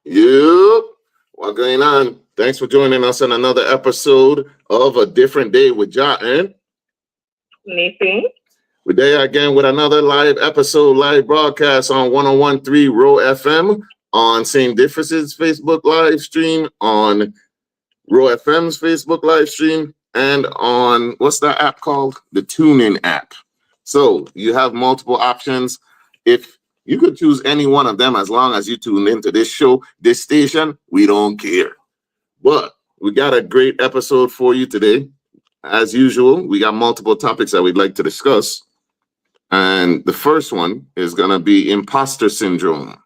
Yep. What's going on? Thanks for joining us on another episode of A Different Day with Jah and Neci. We're there again with another live episode, live broadcast on 101.3 Row FM, on Same Differences Facebook live stream, on Row FM's Facebook live stream, and on what's that app called? The TuneIn app. So you have multiple options. If you could choose any one of them as long as you tune into this show, this station, we don't care. But we got a great episode for you today. As usual, we got multiple topics that we'd like to discuss. And the first one is going to be imposter syndrome.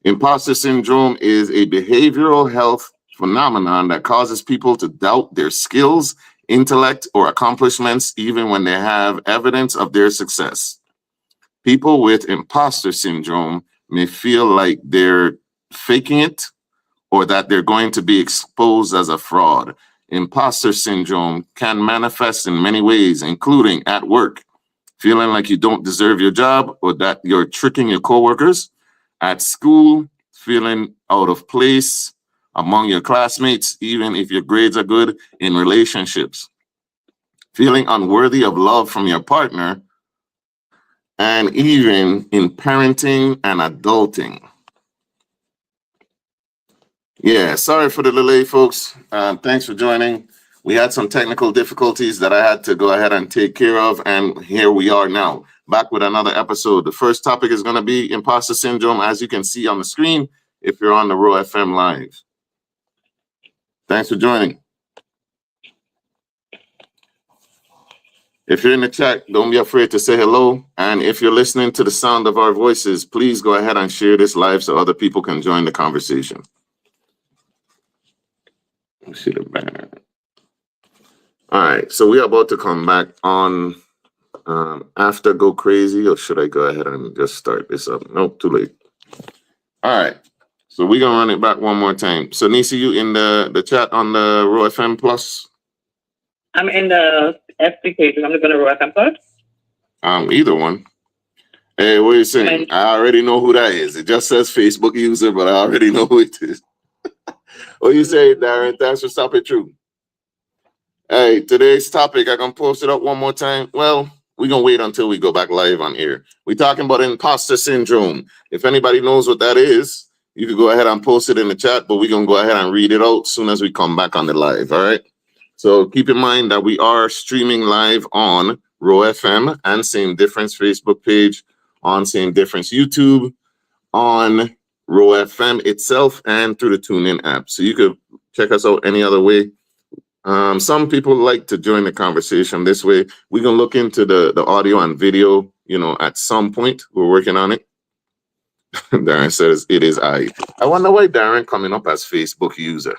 Imposter syndrome is a behavioral health phenomenon that causes people to doubt their skills, intellect, or accomplishments, even when they have evidence of their success. People with imposter syndrome may feel like they're faking it or that they're going to be exposed as a fraud. Imposter syndrome can manifest in many ways, including at work, feeling like you don't deserve your job or that you're tricking your coworkers. At school, feeling out of place among your classmates, even if your grades are good. In relationships, feeling unworthy of love from your partner, and even in parenting and adulting. Yeah, sorry for the delay, folks. Thanks for joining. We had some technical difficulties that I had to go ahead and take care of, and here we are now, back with another episode. The first topic is going to be imposter syndrome, as you can see on the screen if you're on the Row FM Live. Thanks for joining. If you're in the chat, don't be afraid to say hello. And if you're listening to the sound of our voices, please go ahead and share this live so other people can join the conversation. Let's see the banner. All right, so we are about to come back on after Go Crazy, or should I go ahead and just start this up? Nope, too late. All right, so we're going to run it back one more time. So, Neci, you in the chat on the Row FM Plus? I'm in the FB page. I'm going to Row FM Plus. Either one. Hey, what are you saying? I already know who that is. It just says Facebook user, but I already know who it is. What you say, Darren? Thanks for stopping through. Hey, today's topic, I can post it up one more time. Well, we're going to wait until we go back live on here. We're talking about imposter syndrome. If anybody knows what that is, you can go ahead and post it in the chat, but we're going to go ahead and read it out as soon as we come back on the live, all right? So keep in mind that we are streaming live on Row FM and Same Difference Facebook page, on Same Difference YouTube, on Row FM itself, and through the TuneIn app. So you could check us out any other way. Some people like to join the conversation this way. We can look into the audio and video, at some point. We're working on it. Darren says it is I wonder why Darren coming up as Facebook user.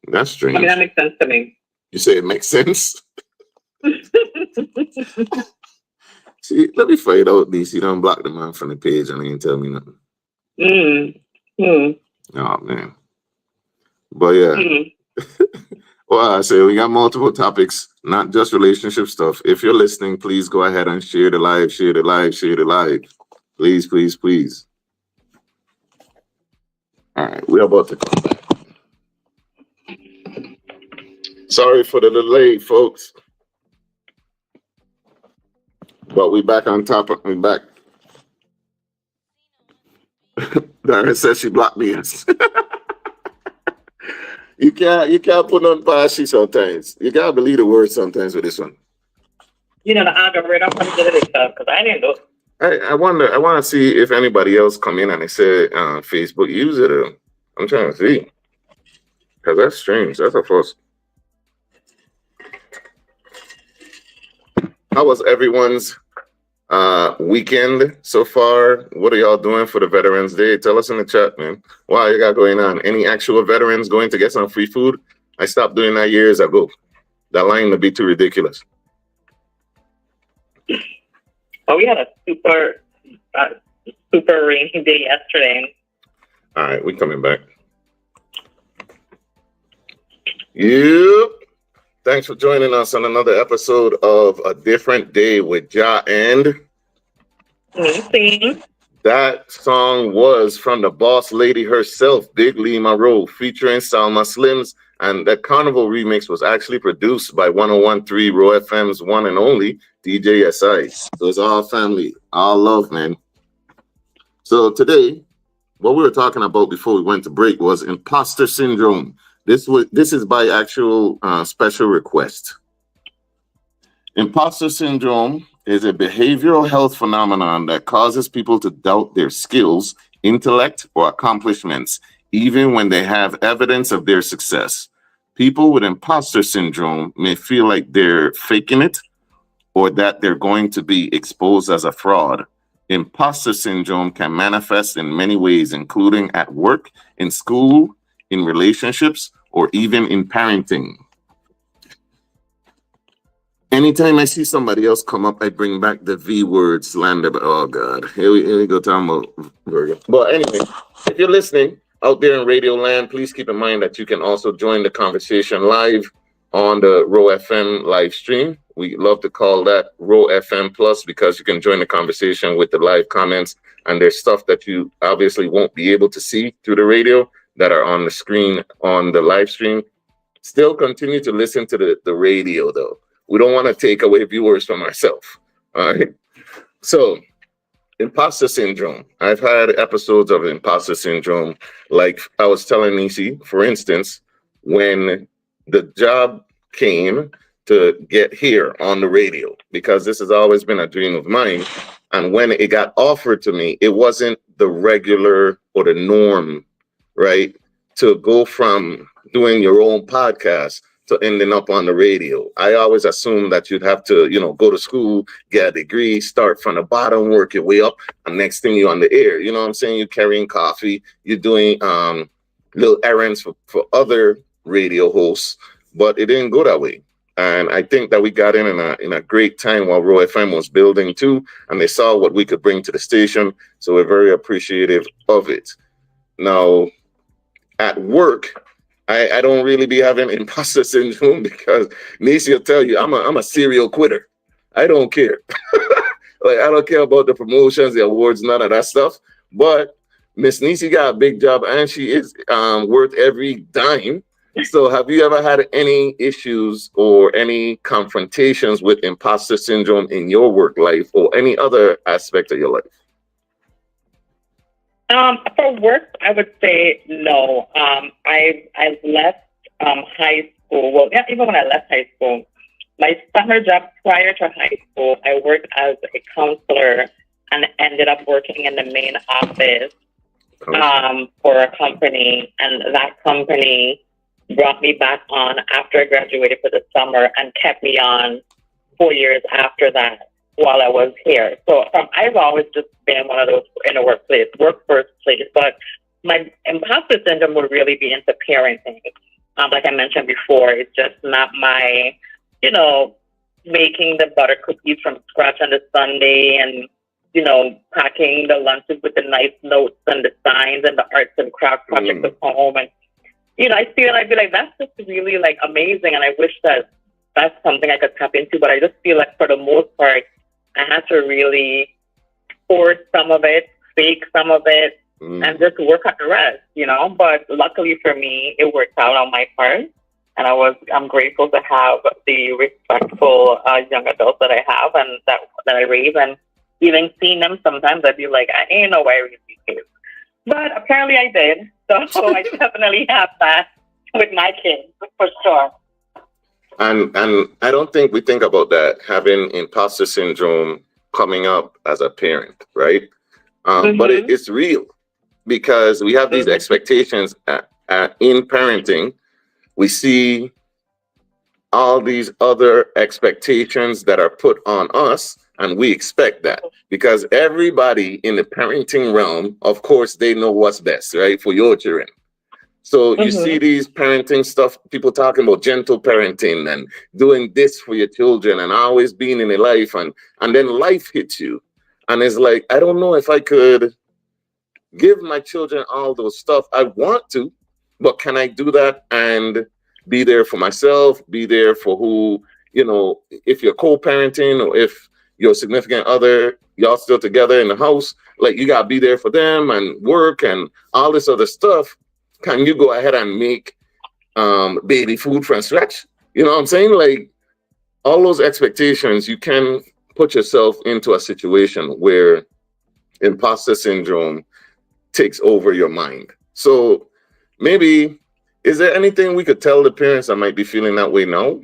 That's strange. I mean, that makes sense to me. You say it makes sense? See, let me find out this. You don't block the man from the page and he ain't tell me nothing. Oh, man. But yeah. Well, I say we got multiple topics, not just relationship stuff. If you're listening, please go ahead and share the live, share the live, share the live. Please, please, please. All right, we're about to come back. Sorry for the delay, folks. But we back on top. We back. Darren says she blocked me. You can't put on pashy sometimes. You gotta believe the word sometimes with this one. The algorithm did it stuff because I didn't do it. I want to see if anybody else come in and they say Facebook user. I'm trying to see. Because that's strange. That's a first. How was everyone's weekend so far? What are y'all doing for the Veterans Day? Tell us in the chat, man. Wow, you got going on? Any actual veterans going to get some free food? I stopped doing that years ago. That line would be too ridiculous. Oh, we had a super rainy day yesterday. All right, we coming back. Yep. Thanks for joining us on another episode of A Different Day with Jah and Neci. That song was from the boss lady herself, Big Lee Monroe, featuring Salma Slims. And that Carnival remix was actually produced by 1013 Raw FM's one and only DJ SI. So it's all family, all love, man. So today, what we were talking about before we went to break was imposter syndrome. This is by actual special request. Imposter syndrome is a behavioral health phenomenon that causes people to doubt their skills, intellect, or accomplishments, even when they have evidence of their success. People with imposter syndrome may feel like they're faking it or that they're going to be exposed as a fraud. Imposter syndrome can manifest in many ways, including at work, in school, in relationships, or even in parenting. Anytime I see somebody else come up, I bring back the V word slander. But oh God, here we go talking about Virgo. But anyway, if you're listening out there in Radio Land, please keep in mind that you can also join the conversation live on the Row FM live stream. We love to call that Row FM Plus because you can join the conversation with the live comments, and there's stuff that you obviously won't be able to see through the radio that are on the screen on the live stream. Still continue to listen to the radio though. We don't want to take away viewers from ourselves. All right. So, imposter syndrome. I've had episodes of imposter syndrome. Like I was telling Neci, for instance, when the job came to get here on the radio, because this has always been a dream of mine. And when it got offered to me, it wasn't the regular or the norm, right? To go from doing your own podcast to ending up on the radio. I always assumed that you'd have to, go to school, get a degree, start from the bottom, work your way up, and next thing you're on the air. You know what I'm saying? You're carrying coffee, you're doing little errands for other radio hosts, but it didn't go that way. And I think that we got in a great time while Row FM was building too, and they saw what we could bring to the station. So we're very appreciative of it. Now, at work, I don't really be having imposter syndrome because Neci will tell you I'm a serial quitter. I don't care. Like I don't care about the promotions, the awards, none of that stuff. But Miss Neci got a big job and she is worth every dime. So have you ever had any issues or any confrontations with imposter syndrome in your work life or any other aspect of your life? For work, I would say no. I left high school. Well, yeah, even when I left high school, my summer job prior to high school, I worked as a counselor and ended up working in the main office for a company. And that company brought me back on after I graduated for the summer and kept me on 4 years after that while I was here. So I've always just been one of those in a work first place, but my imposter syndrome would really be into parenting. Like I mentioned before, it's just not my, making the butter cookies from scratch on the Sunday and, packing the lunches with the nice notes and the signs and the arts and crafts projects at home. And, I'd be like, that's just really like amazing. And I wish that that's something I could tap into, but I just feel like for the most part, I had to really force some of it, fake some of it, and just work on the rest, But luckily for me, it worked out on my part. And I'm grateful to have the respectful young adults that I have and that I raise. And even seeing them sometimes, I'd be like, I ain't know why I raised these kids. But apparently I did. So I definitely have that with my kids, for sure. And I don't think we think about that, having imposter syndrome coming up as a parent, right? But it's real because we have these expectations in parenting. We see all these other expectations that are put on us, and we expect that because everybody in the parenting realm, of course, they know what's best, right, for your children. So you see these parenting stuff, people talking about gentle parenting and doing this for your children and always being in a life, and then life hits you. And it's like, I don't know if I could give my children all those stuff. I want to, but can I do that and be there for myself, be there for who, if you're co-parenting or if your significant other, y'all still together in the house, like you gotta be there for them and work and all this other stuff. Can you go ahead and make baby food from scratch? You know what I'm saying? Like all those expectations, you can put yourself into a situation where imposter syndrome takes over your mind. So maybe, is there anything we could tell the parents that might be feeling that way now?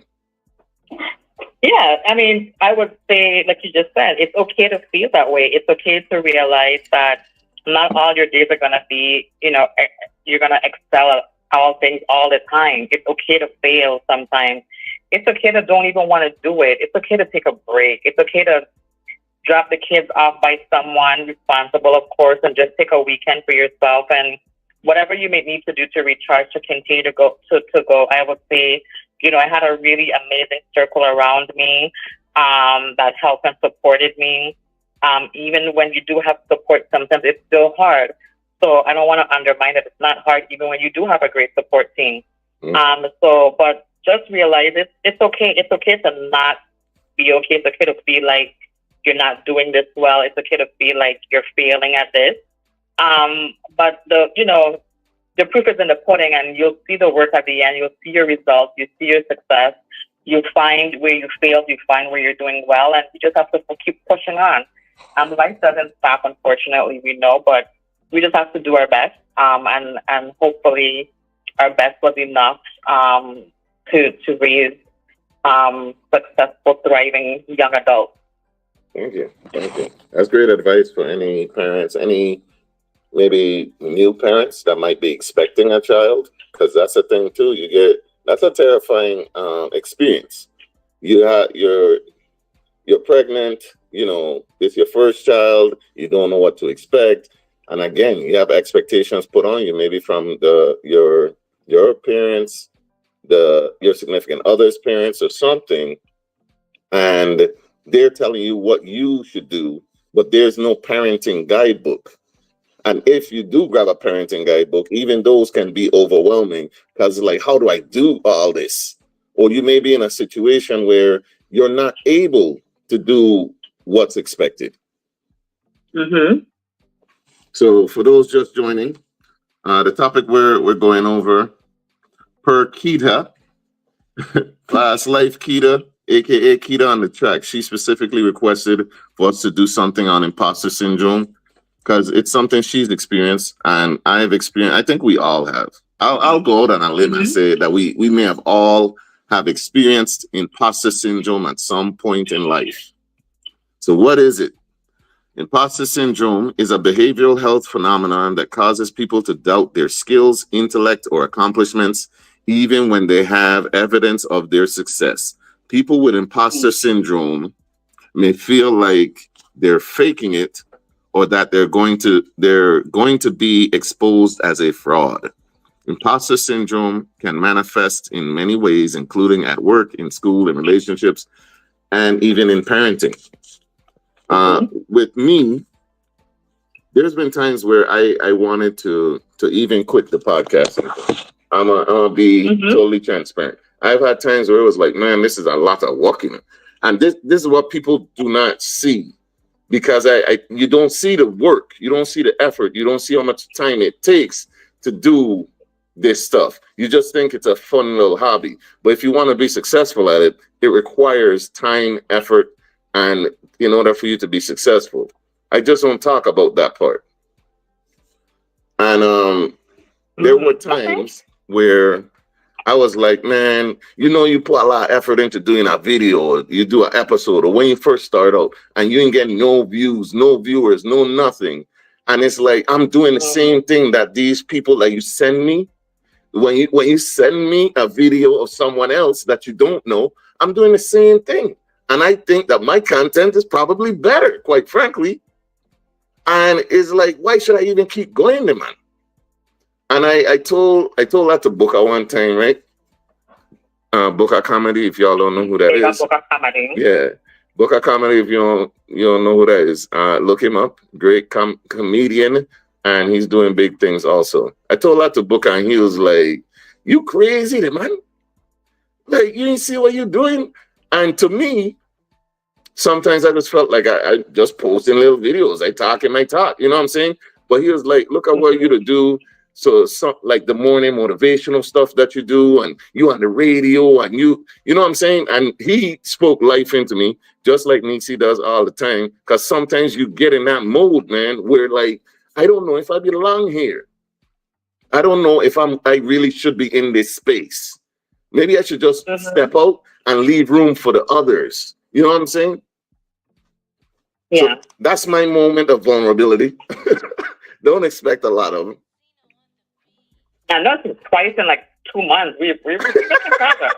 Yeah, I mean, I would say, like you just said, it's okay to feel that way. It's okay to realize that not all your days are going to be, you're going to excel at all things all the time. It's okay to fail sometimes. It's okay to don't even want to do it. It's okay to take a break. It's okay to drop the kids off by someone responsible, of course, and just take a weekend for yourself and whatever you may need to do to recharge, to continue to go. I would say, I had a really amazing circle around me that helped and supported me. Even when you do have support, sometimes it's still hard. So I don't want to undermine that it's not hard, even when you do have a great support team. But just realize it's okay. It's okay to not be okay. It's okay to feel like you're not doing this well. It's okay to feel like you're failing at this. But the proof is in the pudding, and you'll see the work at the end. You'll see your results. You see your success. You find where you failed. You find where you're doing well, and you just have to keep pushing on. Life doesn't stop, unfortunately, we know, but we just have to do our best, and hopefully our best was enough to raise successful, thriving young adults. Thank you. That's great advice for any parents, any maybe new parents that might be expecting a child, because that's a thing too. That's a terrifying experience. You're pregnant, it's your first child, you don't know what to expect, and again, you have expectations put on you, maybe from your parents, your significant other's parents or something, and they're telling you what you should do, but there's no parenting guidebook. And if you do grab a parenting guidebook, even those can be overwhelming, because like, how do I do all this? Or you may be in a situation where you're not able to do what's expected. So for those just joining, the topic we're going over, per Kita, Fast Life Kita, aka Kita on the track, she specifically requested for us to do something on imposter syndrome, because it's something she's experienced and I've experienced. I think we all have. I'll go out on a limb and say that we may have all have experienced imposter syndrome at some point in life. So what is it? Imposter syndrome is a behavioral health phenomenon that causes people to doubt their skills, intellect, or accomplishments, even when they have evidence of their success. People with imposter syndrome may feel like they're faking it, or that they're going to be exposed as a fraud. Imposter syndrome can manifest in many ways, including at work, in school, in relationships, and even in parenting. With me, there's been times where I wanted to even quit the podcast. I'm gonna be totally transparent. I've had times where it was like, man, this is a lot of working, and this is what people do not see, because you don't see the work, you don't see the effort, you don't see how much time it takes to do this stuff. You just think it's a fun little hobby, but if you want to be successful at it, it requires time, effort, and in order for you to be successful, I just don't talk about that part. And there were times where I was like, man, you put a lot of effort into doing a video, or you do an episode, or when you first start out and you ain't getting no views, no viewers, no nothing. And it's like, I'm doing the same thing that these people that you send me, when you send me a video of someone else that you don't know, I'm doing the same thing. And I think that my content is probably better, quite frankly. And it's like, why should I even keep going there, man? And I told that to Booker one time, right? Booker Comedy, if y'all don't know who that is. Booker Comedy. Yeah. Booker Comedy, if you don't know who that is, look him up. Great comedian, and he's doing big things also. I told that to Booker, and he was like, you crazy, man? Like, you didn't see what you're doing? And to me, sometimes I just felt like I just posting little videos. I talk in my talk, you know what I'm saying? But he was like, look, I want you to do so some like the morning motivational stuff that you do, and you on the radio, and you know what I'm saying? And he spoke life into me, just like Neci does all the time. Cause sometimes you get in that mode, man, where like, I don't know if I belong here. I don't know if I really should be in this space. Maybe I should just step out and leave room for the others. You know what I'm saying? Yeah. So that's my moment of vulnerability. Don't expect a lot of them. I know it's twice in like 2 months. We're making progress.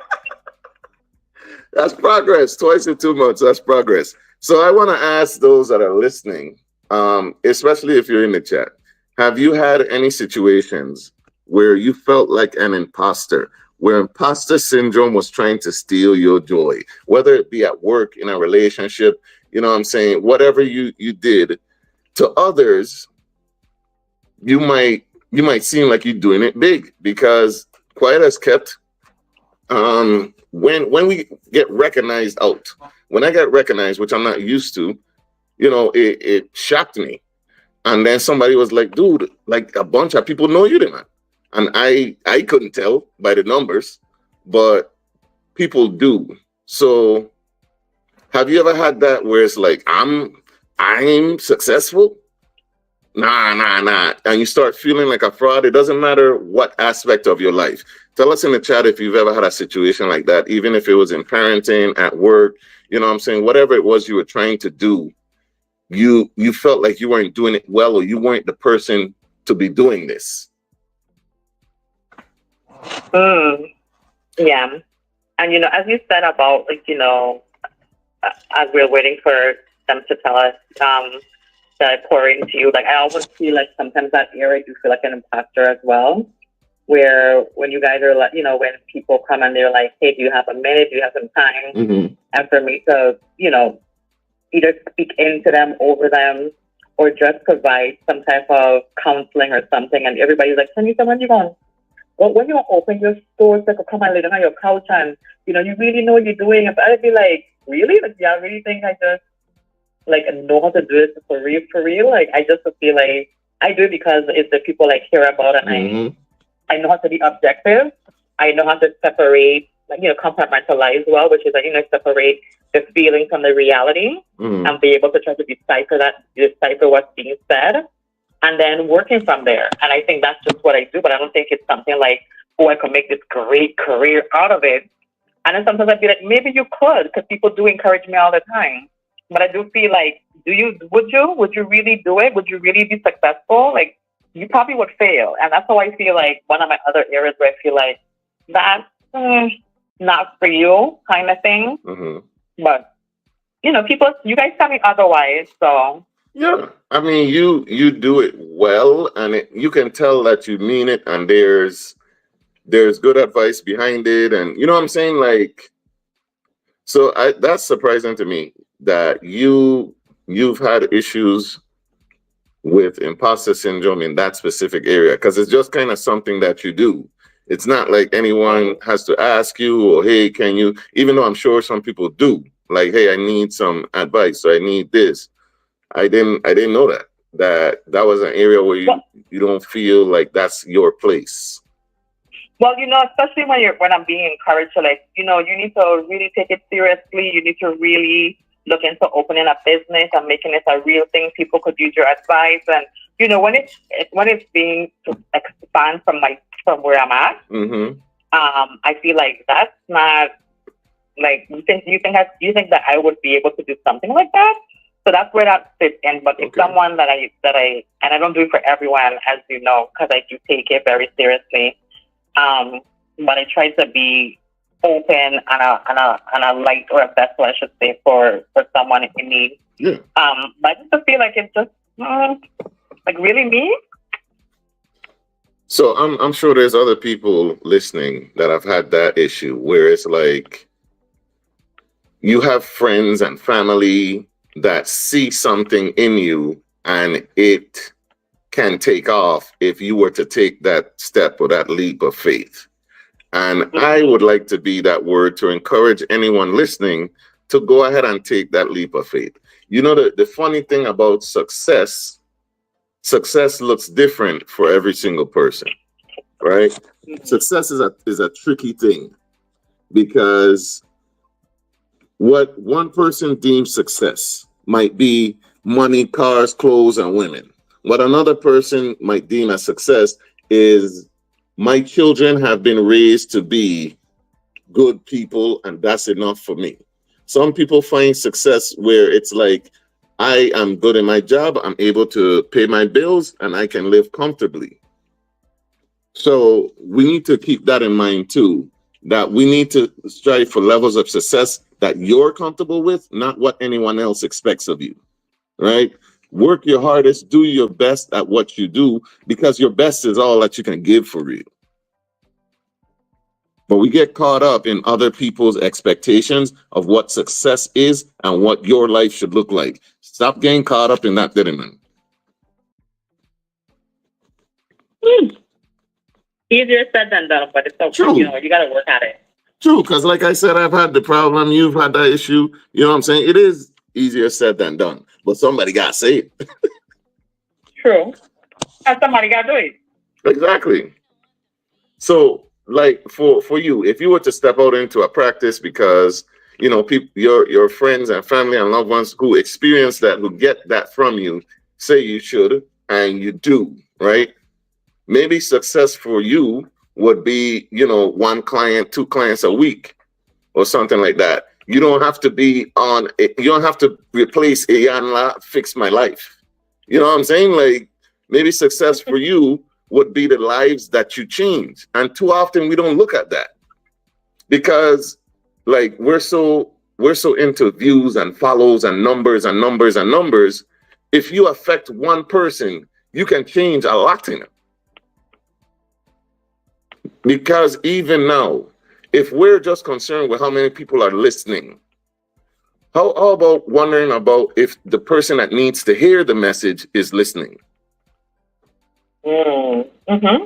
That's progress. Twice in 2 months. That's progress. So I want to ask those that are listening, especially if you're in the chat, have you had any situations where you felt like an imposter, where imposter syndrome was trying to steal your joy, whether it be at work, in a relationship, you know what I'm saying? Whatever you did to others, you might seem like you're doing it big, because quiet as kept, when we get recognized out, when I got recognized, which I'm not used to, you know, it shocked me. And then somebody was like, dude, like a bunch of people know you, man. And I couldn't tell by the numbers, but people do. So have you ever had that where it's like, I'm successful? Nah. And you start feeling like a fraud. It doesn't matter what aspect of your life. Tell us in the chat if you've ever had a situation like that, even if it was in parenting, at work, you know what I'm saying? Whatever it was you were trying to do, you felt like you weren't doing it well, or you weren't the person to be doing this. Yeah. And, you know, as you said about, like, you know, as we're waiting for them to tell us, that pour into you, like, I always feel like sometimes that area you feel like an imposter as well, where when you guys are like, you know, when people come and they're like, hey, do you have a minute? Do you have some time? And for me to, you know, either speak into them, over them, or just provide some type of counseling or something. And everybody's like, Tanisha, when you going? Well, when you open your store, so come and lay down on your couch and, you know, you really know what you're doing. And I'd be like, really? Like, yeah, I really think I just, like, know how to do this for real? Like, I just feel like I do it because it's the people I care about, and I know how to be objective. I know how to separate, like, you know, compartmentalize well, which is like, you know, separate the feeling from the reality, and be able to try to decipher what's being said, and then working from there. And I think that's just what I do, but I don't think it's something like, oh, I could make this great career out of it. And then sometimes I'd be like, maybe you could, because people do encourage me all the time. But I do feel like, would you really do it? Would you really be successful? Like, you probably would fail. And that's how I feel like one of my other areas where I feel like that's not for you kind of thing. But, you know, you guys tell me otherwise, so. Yeah, I mean, you do it well, and you can tell that you mean it, and there's good advice behind it, and you know what I'm saying? Like, so that's surprising to me that you've had issues with imposter syndrome in that specific area, because it's just kind of something that you do. It's not like anyone has to ask you, or hey, can you, even though I'm sure some people do, like, hey, I need some advice, so I need this. I didn't know that was an area where you don't feel like that's your place. Well, you know, especially when I'm being encouraged to, like, you know, you need to really take it seriously. You need to really look into opening a business and making it a real thing. People could use your advice, and you know, when it's being to expand from where I'm at, I feel like that's not like you think that I would be able to do something like that. So that's where that fits in. But if someone that I and I don't do it for everyone, as you know, because I do take it very seriously. But I try to be open and a light, or a vessel, I should say, for someone in need. Yeah. But I just feel like it's just like really me. So I'm sure there's other people listening that have had that issue where it's like you have friends and family that see something in you, and it can take off if you were to take that step or that leap of faith. And I would like to be that word to encourage anyone listening to go ahead and take that leap of faith. You know, the funny thing about success looks different for every single person, right? Success is a tricky thing, because what one person deems success might be money, cars, clothes, and women. What another person might deem as success is, my children have been raised to be good people, and that's enough for me. Some people find success where it's like, I am good in my job, I'm able to pay my bills, and I can live comfortably. So we need to keep that in mind too, that we need to strive for levels of success that you're comfortable with, not what anyone else expects of you, right? Work your hardest, do your best at what you do, because your best is all that you can give for real. But we get caught up in other people's expectations of what success is and what your life should look like. Stop getting caught up in that, man. Easier said than done, but it's okay. True. You know, you got to work at it. True, because like I said, I've had the problem, you've had that issue. You know what I'm saying? It is easier said than done, but somebody got to say it. True. And somebody got to do it. Exactly. So, like for you, if you were to step out into a practice, because you know people, your friends and family and loved ones who experience that, who get that from you, say you should, and you do, right? Maybe success for you would be, you know, 1 client, 2 clients a week, or something like that. You don't have to be on. You don't have to replace Iyanla, fix my life. You know what I'm saying? Like, maybe success for you would be the lives that you change. And too often we don't look at that, because like we're so into views and follows and numbers and numbers and numbers. If you affect one person, you can change a lot in it. Because even now, if we're just concerned with how many people are listening, how about wondering about if the person that needs to hear the message is listening? Mm-hmm.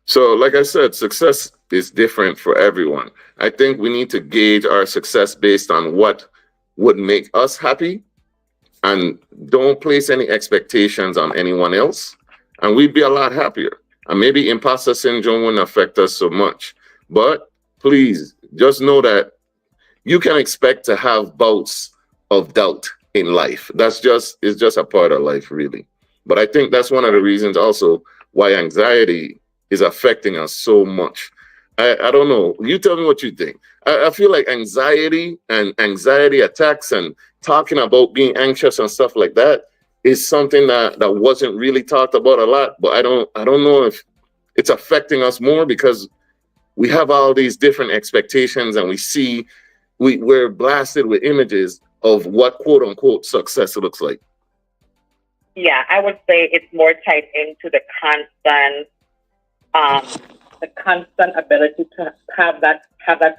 So, like I said, success is different for everyone. I think we need to gauge our success based on what would make us happy, and don't place any expectations on anyone else, and we'd be a lot happier. And maybe imposter syndrome wouldn't affect us so much. But please just know that you can expect to have bouts of doubt in life. It's just a part of life, really. But I think that's one of the reasons also why anxiety is affecting us so much. I don't know. You tell me what you think. I feel like anxiety and anxiety attacks and talking about being anxious and stuff like that is something that wasn't really talked about a lot. But I don't know if it's affecting us more because we have all these different expectations, and we're blasted with images of what quote unquote success looks like. Yeah, I would say it's more tied into the constant ability to have that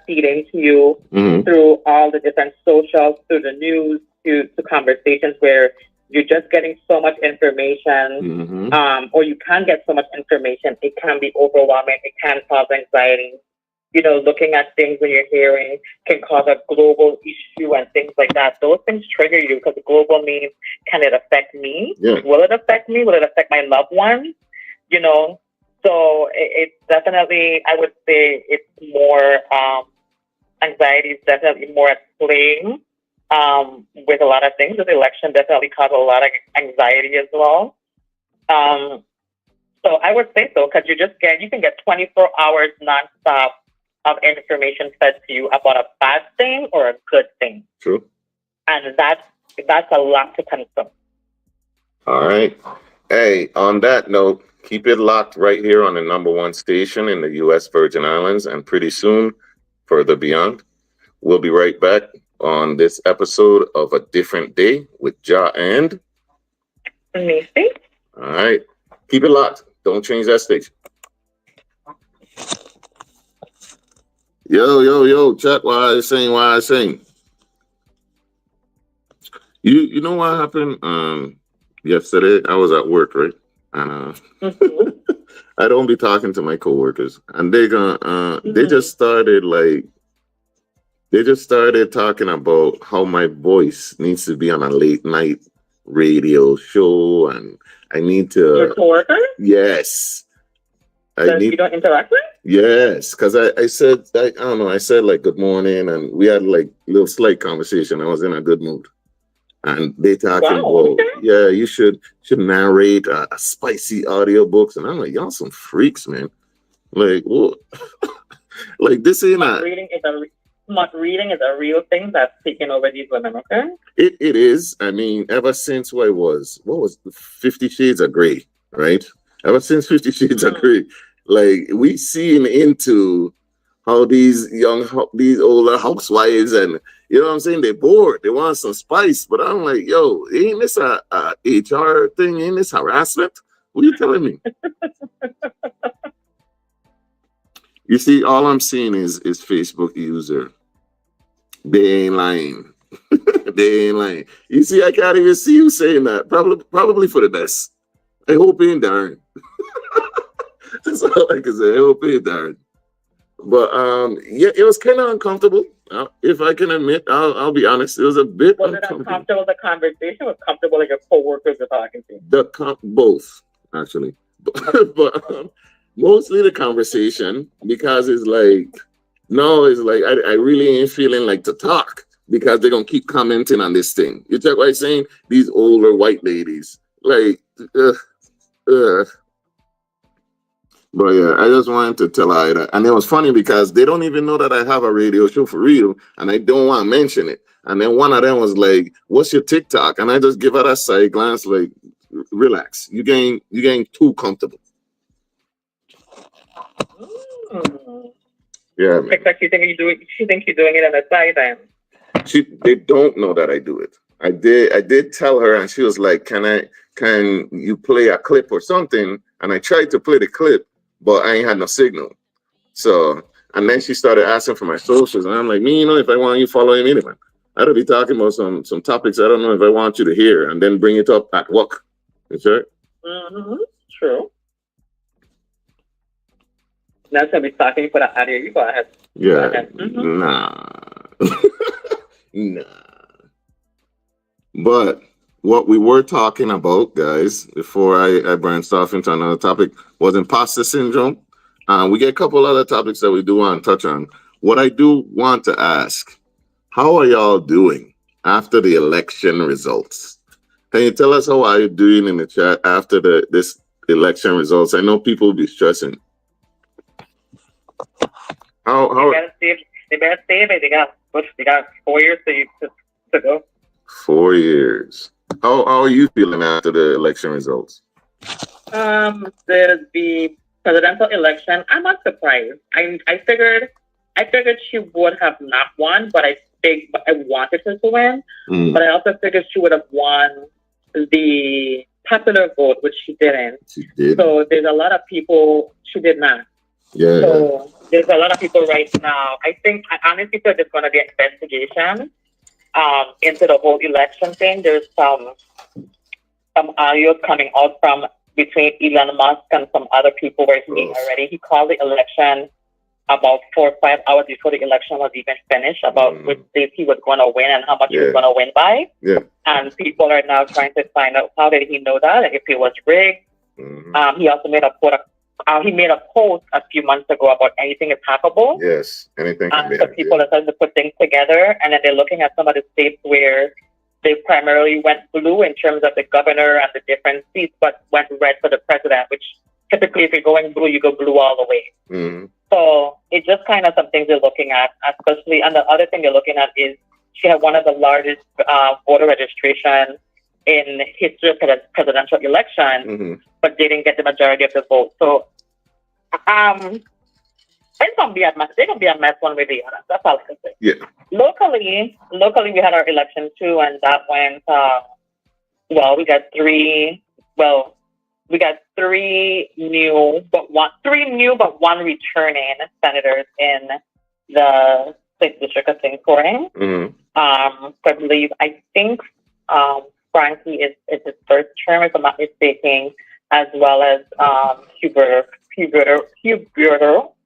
feed into you through all the different socials, through the news, to conversations where you're just getting so much information, or you can get so much information. It can be overwhelming. It can cause anxiety. You know, looking at things when you're hearing can cause a global issue and things like that. Those things trigger you because global means, can it affect me? Yeah. Will it affect me? Will it affect my loved ones? You know, so it's definitely, I would say it's more, anxiety is definitely more at play with a lot of things. This election definitely caused a lot of anxiety as well. So I would say so, because you can get 24 hours nonstop of information fed to you about a bad thing or a good thing. True. And that's a lot to consume. All right. Hey, on that note, keep it locked right here on the #1 station in the U.S. Virgin Islands, and pretty soon further beyond. We'll be right back on this episode of A Different Day with Jah and Neci. All right. Keep it locked. Don't change that station. Yo, check what I was saying. You know what happened? Yesterday I was at work, right? And I don't be talking to my coworkers, and they just started like They just started talking about how my voice needs to be on a late night radio show, and I need Your to. coworker Yes, I that you need. don't interact with? Yes, because I said I don't know. I said like good morning, and we had like a little slight conversation. I was in a good mood, and they talking Wow. about, Okay. yeah, you should narrate a spicy audiobooks, and I'm like, y'all some freaks, man. Like, well, like this ain't Smart a. reading is smart reading is a real thing that's taking over these women. Okay. It is. I mean, ever since what was 50 Shades of Grey, right? Ever since 50 Shades of Mm. Grey, like we seen into how these older housewives, and you know what I'm saying, they bored, they want some spice. But I'm like, yo, ain't this a HR thing? Ain't this harassment? What are you telling me? You see, all I'm seeing is Facebook user. They ain't lying. They ain't lying. You see, I can't even see you saying that. Probably for the best. I hope he ain't darn. That's all I can say. I hope he ain't darn. But yeah, it was kind of uncomfortable. If I can admit, I'll be honest. It was a bit Was it uncomfortable. uncomfortable the conversation? Was comfortable like your coworkers were talking to? Both actually, but mostly the conversation, because it's like, no, it's like I really ain't feeling like to talk because they're gonna keep commenting on this thing. You check what I'm saying? These older white ladies, like, uh, uh. But yeah, I just wanted to tell her that, and it was funny because they don't even know that I have a radio show for real, and I don't want to mention it. And then one of them was like, "What's your TikTok?" And I just give her that side glance, like, "Relax, you getting too comfortable." Mm. Yeah, man. Like you think you doing? She thinks you're doing it on the side then. They don't know that I do it. I did tell her, and she was like, can you play a clip or something?" And I tried to play the clip, but I ain't had no signal. So, and then she started asking for my socials, and I'm like, me, you know, if I want you following me, man, I'd be talking about some topics I don't know if I want you to hear, and then bring it up at work. That's right. Mm-hmm. True. That's gonna be talking for the audio. You go ahead. Yeah, Mm-hmm. nah, nah. But what we were talking about, guys, before I branched off into another topic, was imposter syndrome. We get a couple other topics that we do want to touch on. What I do want to ask, how are y'all doing after the election results? Can you tell us how are you doing in the chat after this election results? I know people will be stressing. How They better save it. They got 4 years to go. 4 years. How are you feeling after the election results? The presidential election, I'm not surprised. I figured she would have not won, but I wanted her to win. But I also figured she would have won the popular vote, which she didn't. She did. So there's a lot of people she did not. Yeah. So there's a lot of people right now. I honestly think there's going to be an investigation into the whole election thing. There's some audio coming out from between Elon Musk and some other people where he already he called the election about 4 or 5 hours before the election was even finished about which state he was going to win and how much he was going to win by. Yeah. And people are now trying to find out how did he know that, if it was rigged. He also made a post a few months ago about anything is hackable. Yes, anything can be hacked. So people are starting to put things together, and then they're looking at some of the states where they primarily went blue in terms of the governor and the different seats, but went red for the president, which typically if you're going blue, you go blue all the way. So it's just kind of some things they're looking at, especially. And the other thing they're looking at is she had one of the largest voter registration in history of the presidential election, but they didn't get the majority of the vote. So it's gonna be a mess. They're gonna be a mess one way or the other. That's all I can say. Yeah. Locally, we had our election too, and that went we got three new but one returning senators in the 6th district of St. Croix. I think Frankie is his first term, if I'm not mistaken, as well as Huberto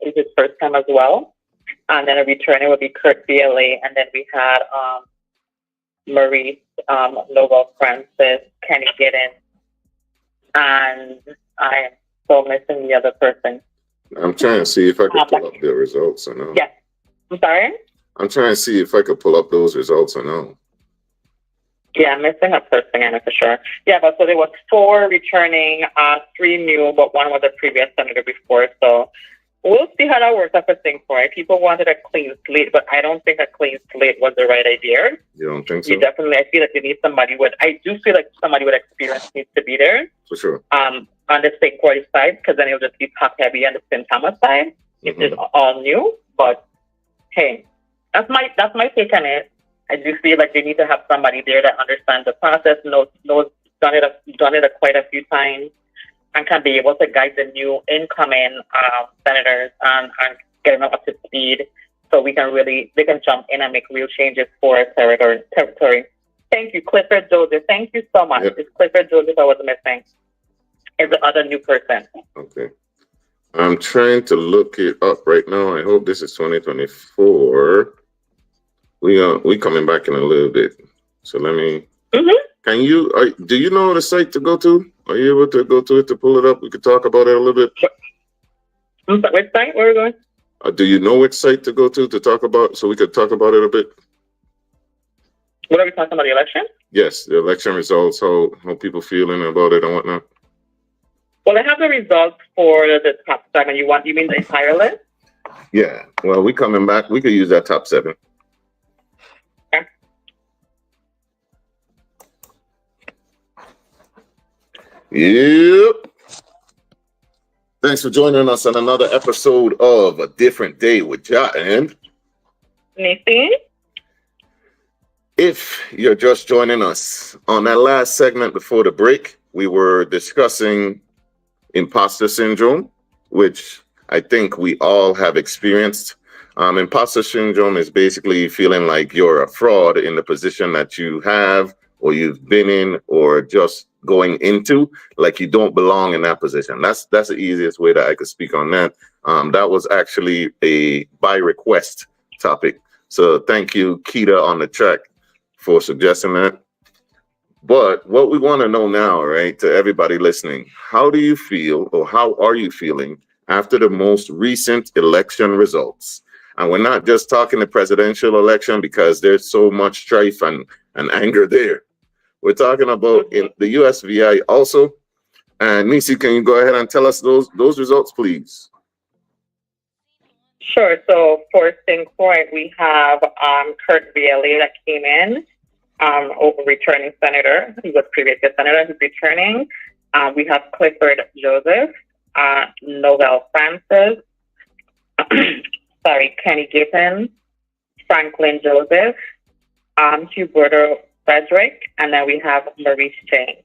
is his first time as well. And then a returning would be Kurt Bailey. And then we had Maurice, Nobel Francis, Kenny Giddens, and I am still missing the other person. I'm trying to see if I can pull up the results or no. Yes. I'm sorry? I'm trying to see if I could pull up those results or no. Yeah, I'm missing a person, I know for sure. Yeah, but so there was 4 returning, 3 new, but 1 was a previous senator before. So we'll see how that works out for thing for it. People wanted a clean slate, but I don't think a clean slate was the right idea. You don't think so? You definitely, I feel like you need somebody with, I do feel like somebody with experience needs to be there. For sure. On the St. Croix side, because then it'll just be top heavy on the St. Thomas side. It is all new, but hey, that's my take on it. I do feel like they need to have somebody there that understands the process, knows done it quite a few times, and can be able to guide the new incoming senators and get them up to speed, so they can jump in and make real changes for a territory. Thank you, Clifford Joseph. Thank you so much. Yep. It's Clifford Joseph I was missing. Is the other new person. Okay. I'm trying to look it up right now. I hope this is 2024. We coming back in a little bit. So let me. Can you? Do you know the site to go to? Are you able to go to it to pull it up? We could talk about it a little bit. Which site? Where are we going? Do you know which site to go to talk about? So we could talk about it a bit. What are we talking about? The election? Yes, the election results. How people feeling about it and whatnot. Well, I have the results for the top 7. You mean the entire list? Yeah. Well, we coming back. We could use that top 7. Okay. Yep. Thanks for joining us on another episode of A Different Day with Jah and Neci. If you're just joining us, on that last segment before the break, we were discussing Imposter Syndrome, which I think we all have experienced. Imposter Syndrome is basically feeling like you're a fraud in the position that you have or you've been in or just going into, like you don't belong in that position. That's the easiest way that I could speak on that. That was actually a by request topic. So thank you, Keita, on the track for suggesting that. But what we want to know now, right, to everybody listening, how do you feel or how are you feeling after the most recent election results? And we're not just talking the presidential election because there's so much strife and anger there. We're talking about in the USVI also. And Neci, can you go ahead and tell us those results, please? Sure. So for St. Croix, we have Kurt Bailey that came in. Over returning senator. He was previously a senator. He's returning. We have Clifford Joseph, Nobel Francis, Kenny Giddens, Franklin Joseph, Huberto Frederick, and then we have Maurice James.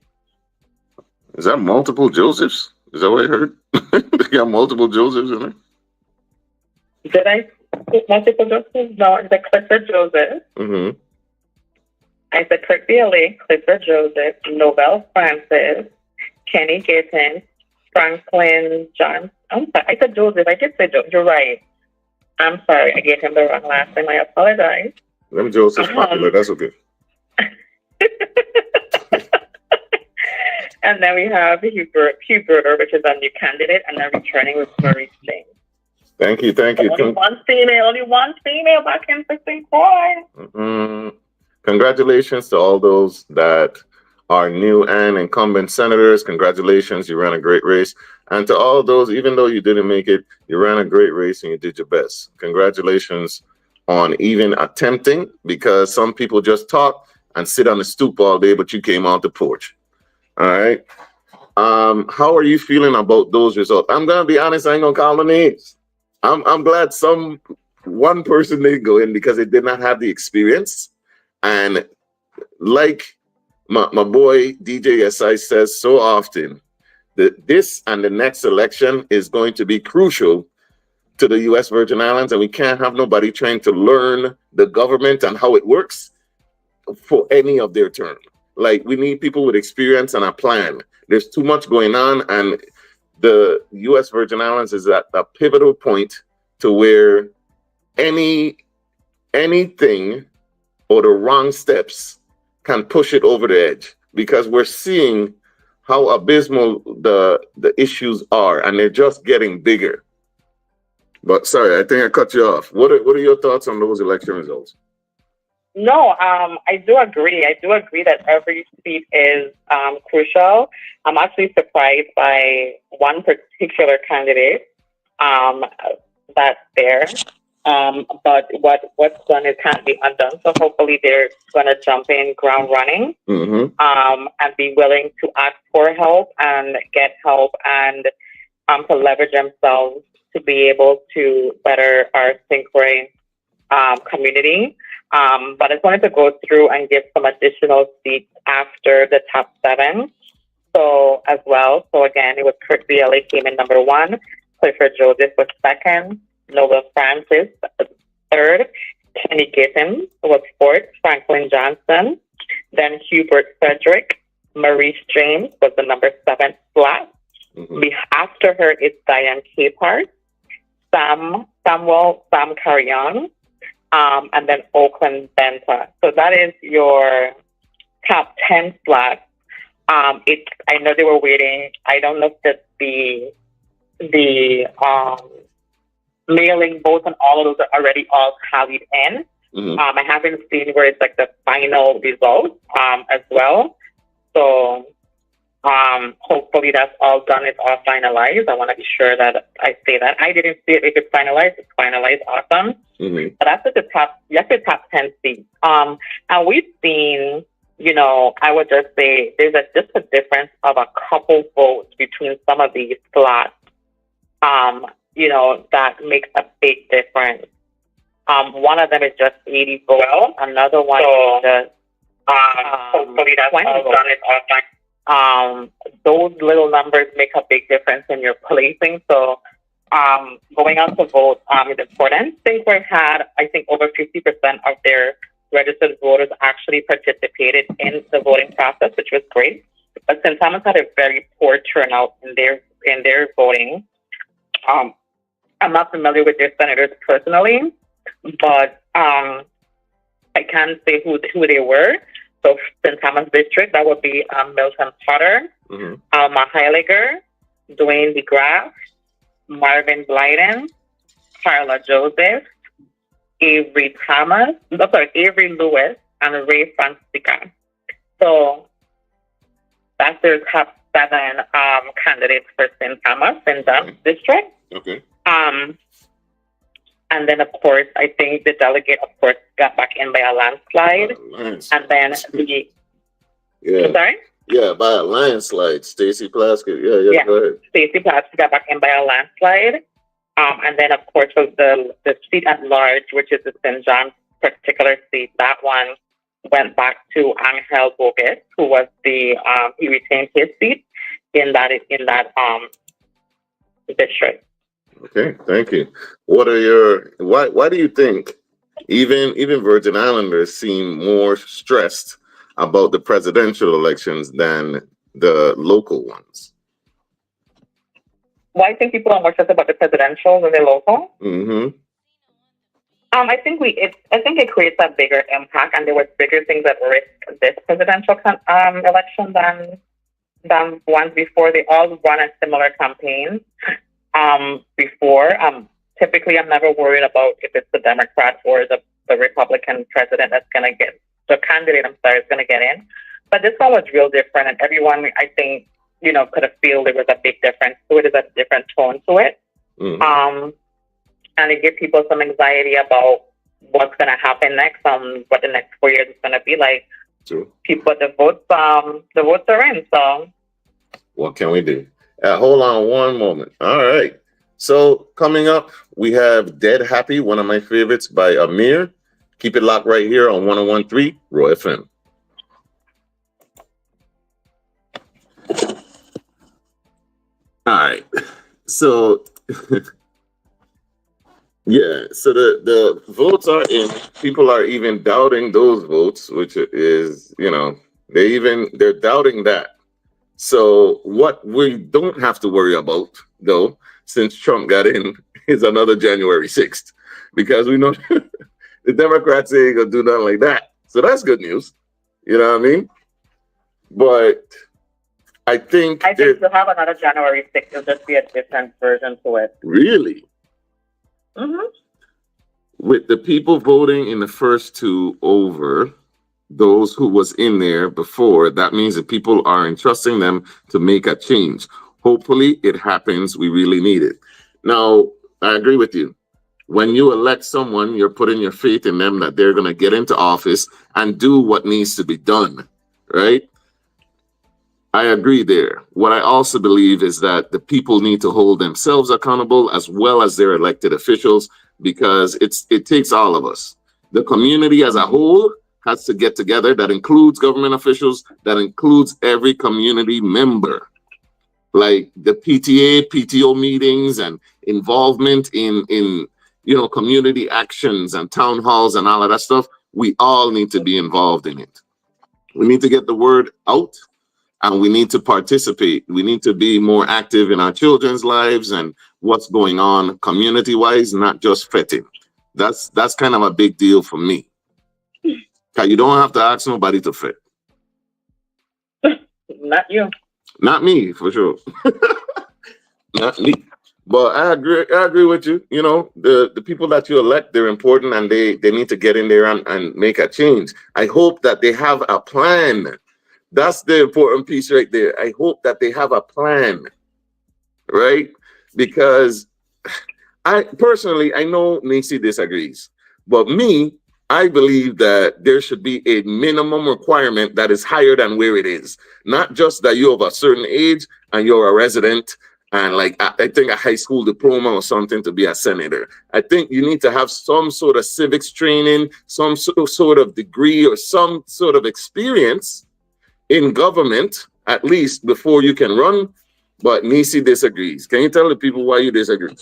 Is that multiple Josephs? Is that what I heard? They got multiple Josephs in there? Did I put multiple Josephs? No, it's a Clifford Joseph. Mm-hmm. I said Kurt Bailey, Clifford Joseph, Nobel Francis, Kenny Giddens, Franklin John. I'm sorry, I said Joseph. I did say Joseph. You're right. I'm sorry. I gave him the wrong last name. I apologize. Them Joseph's popular. That's okay. And then we have Huberto, which is a new candidate, and then returning with Maurice James. Thank you. Only one female back in for St. Croix. Congratulations to all those that are new and incumbent senators. Congratulations, you ran a great race. And to all those, even though you didn't make it, you ran a great race and you did your best. Congratulations on even attempting, because some people just talk and sit on the stoop all day, but you came on the porch. All right. How are you feeling about those results? I'm gonna be honest, I ain't gonna call the names. I'm glad one person didn't go in because they did not have the experience. And like my boy DJ SI says so often, that this and the next election is going to be crucial to the U.S. Virgin Islands, and we can't have nobody trying to learn the government and how it works for any of their term. Like, we need people with experience and a plan. There's too much going on, and the U.S. Virgin Islands is at a pivotal point to where anything or the wrong steps can push it over the edge, because we're seeing how abysmal the issues are, and they're just getting bigger. But sorry, I think I cut you off. What are your thoughts on those election results? No, I do agree. I do agree that every seat is crucial. I'm actually surprised by one particular candidate that's there. But what's done is can't be undone. So hopefully they're going to jump in ground running, and be willing to ask for help and get help, and to leverage themselves to be able to better our St. Croix community. But I just wanted to go through and give some additional seats after the top 7. So as well. So again, it was Kurt Bielli came in number 1. Clifford Joseph was 2nd. Noel Francis 3rd. Kenny Gittins was 4th. Franklin Johnson. Then Hubert Frederick. Maurice James was the number 7th slot. After her is Diane Capehart. Sam Carrion. And then Oakland Benta. So that is your top 10 slots. I know they were waiting. I don't know if the mailing votes and all of those are already all tallied in. I haven't seen where it's like the final result as well. So hopefully that's all done. It's all finalized. I want to be sure that I say that. I didn't see it. If it's finalized, it's finalized. Awesome. But that's at the top. That's the top 10 seats. And we've seen, I would just say there's just a difference of a couple votes between some of these slots. That makes a big difference. One of them is just 80 votes. Another one is just hopefully that's all done. It's all fine. Those little numbers make a big difference in your placing. So going out to vote is important. St. Croix had, I think, over 50% of their registered voters actually participated in the voting process, which was great. But St. Thomas had a very poor turnout in their voting. I'm not familiar with their senators personally, but I can't say who they were. So St. Thomas District, that would be Milton Potter, Alma Heiliger, Dwayne DeGraff, Marvin Blyden, Carla Joseph, Avery Lewis, and Ray Francisca. So that's their top 7 candidates for St. Thomas in that district. Okay. And then, of course, I think the delegate, of course, got back in by a landslide. And then by a landslide. Stacey Plaskett. Yeah. Go ahead. Stacey Plaskett got back in by a landslide. And then, of course, was the seat at large, which is the St. John's particular seat. That one went back to Angel Bogus, who was he retained his seat in that district. Okay, thank you. What are why do you think even Virgin Islanders seem more stressed about the presidential elections than the local ones? Well, I think people are more stressed about the presidential than the local. I think it creates a bigger impact, and there were bigger things at risk this presidential election than ones before. They all run a similar campaign. Before. Typically, I'm never worried about if it's the Democrat or the Republican president that's going to get, the candidate, is going to get in. But this one was real different, and everyone, I think, could have feel there was a big difference to it. There's a different tone to it. And it gives people some anxiety about what's going to happen next, what the next 4 years is going to be like. True. But the votes are in, so. What can we do? Hold on one moment. All right. So coming up, we have Dead Happy, one of my favorites by Amir. Keep it locked right here on 101.3 Raw FM. All right. So, so the votes are in. People are even doubting those votes, which is, they're doubting that. So what we don't have to worry about, though, since Trump got in, is another January 6th, because we know the Democrats ain't gonna do nothing like that. So that's good news. You know what I mean? But I think to have another January 6th, it'll just be a different version to it. Really? Mm-hmm. With the people voting in the first two over those who was in there before, that means that people are entrusting them to make a change. Hopefully it happens. We really need it. Now, I agree with you. When you elect someone, you're putting your faith in them that they're going to get into office and do what needs to be done, right? I agree there. What I also believe is that the people need to hold themselves accountable as well as their elected officials, because it takes all of us. The community as a whole has to get together. That includes government officials, that includes every community member. Like the PTA, PTO meetings and involvement in community actions and town halls and all of that stuff. We all need to be involved in it. We need to get the word out. And we need to participate. We need to be more active in our children's lives and what's going on community-wise, not just fetting. That's kind of a big deal for me. Cause you don't have to ask nobody to fet. Not you. Not me, for sure. Not me. But I agree with you. You know, the people that you elect, they're important, and they need to get in there and make a change. I hope that they have a plan. That's the important piece right there. I hope that they have a plan, right? Because I know Neci disagrees, but I believe that there should be a minimum requirement that is higher than where it is. Not just that you're of a certain age and you're a resident and like, I think a high school diploma or something to be a senator. I think you need to have some sort of civics training, some sort of degree or some sort of experience in government, at least, before you can run. But Neci disagrees. Can you tell the people why you disagree?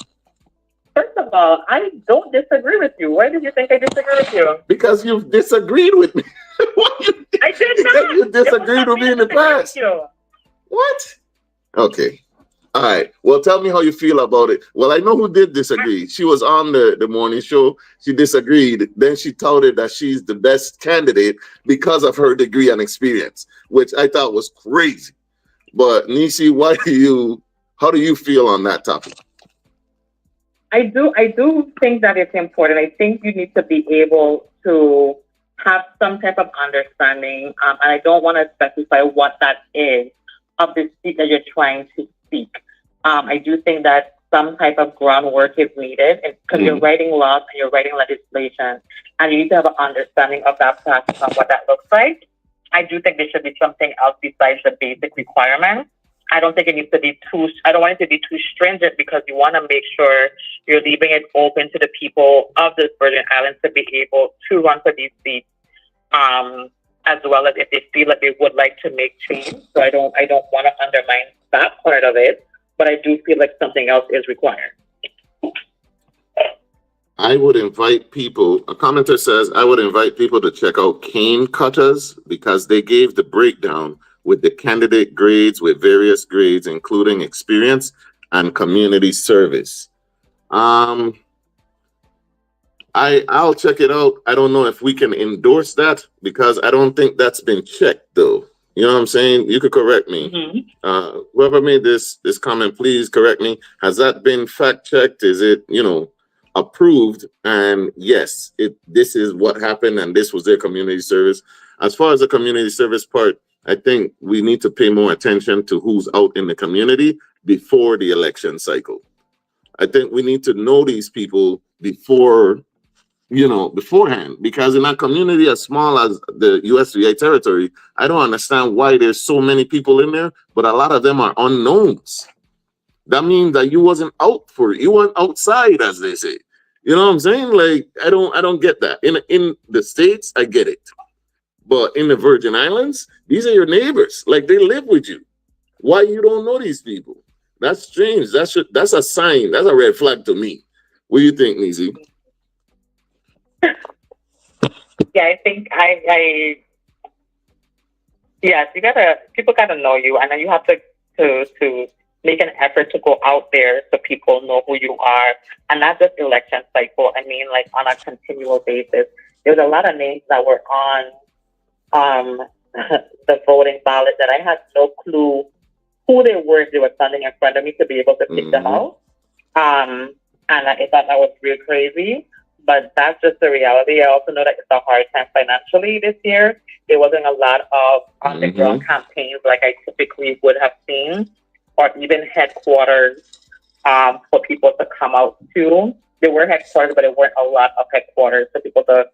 First of all, I don't disagree with you. Why did you think I disagree with you? Because you've disagreed with me. I did not. You disagreed with me in the past. What? Okay. All right. Well, tell me how you feel about it. Well, I know who did disagree. She was on the morning show. She disagreed. Then she touted that she's the best candidate because of her degree and experience, which I thought was crazy. But Neci, how do you feel on that topic? I do think that it's important. I think you need to be able to have some type of understanding, and I don't want to specify what that is, of the seat that you're trying to seek. I do think that some type of groundwork is needed because you're writing laws and you're writing legislation, and you need to have an understanding of that process and what that looks like. I do think there should be something else besides the basic requirements. I don't think it needs to be I don't want it to be too stringent, because you want to make sure you're leaving it open to the people of the Virgin Islands to be able to run for these seats, as well as if they feel like they would like to make change. So I don't want to undermine that part of it, but I do feel like something else is required. I would invite people, a commenter says, I would invite people to check out Cane Cutters, because they gave the breakdown with the candidate grades, with various grades, including experience and community service. I'll check it out. I don't know if we can endorse that, because I don't think that's been checked though. You know what I'm saying? You could correct me. Whoever made this comment, please correct me. Has that been fact checked? Is it, approved? And yes, this is what happened, and this was their community service. As far as the community service part, I think we need to pay more attention to who's out in the community before the election cycle. I think we need to know these people beforehand, because in a community as small as the USVI territory, I don't understand why there's so many people in there, but a lot of them are unknowns. That means that you wasn't out for it. You weren't outside, as they say. You know what I'm saying? Like, I don't get that. In the States, I get it. But in the Virgin Islands, these are your neighbors. Like, they live with you. Why you don't know these people? That's strange. That's a sign. That's a red flag to me. What do you think, Neci? Yeah, I think yes, people gotta know you, and then you have to make an effort to go out there so people know who you are, and not just election cycle. I mean, like on a continual basis. There's a lot of names that were on the voting ballot that I had no clue who they were if they were standing in front of me to be able to pick them out. And I thought that was real crazy, but that's just the reality. I also know that it's a hard time financially this year. There wasn't a lot of on-the-ground campaigns like I typically would have seen, or even headquarters for people to come out to. There were headquarters, but there weren't a lot of headquarters for people to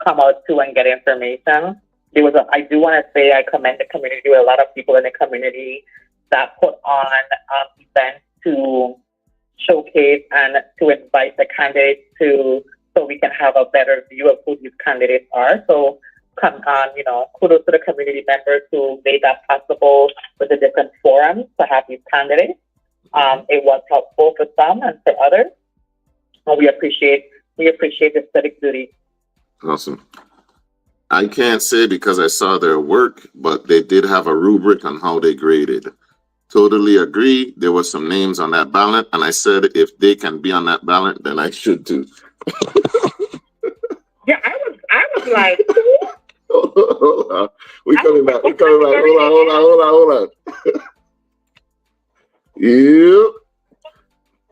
come out to and get information. I do want to say I commend the community. There were a lot of people in the community that put on events to showcase and to invite the candidates so we can have a better view of who these candidates are. So, kudos to the community members who made that possible with the different forums to have these candidates. It was helpful for some and for others. And we appreciate the civic duty. Awesome. I can't say because I saw their work, but they did have a rubric on how they graded. Totally agree. There were some names on that ballot, and I said if they can be on that ballot, then I should too. Yeah, I was like, we coming back. Hold on. Yep.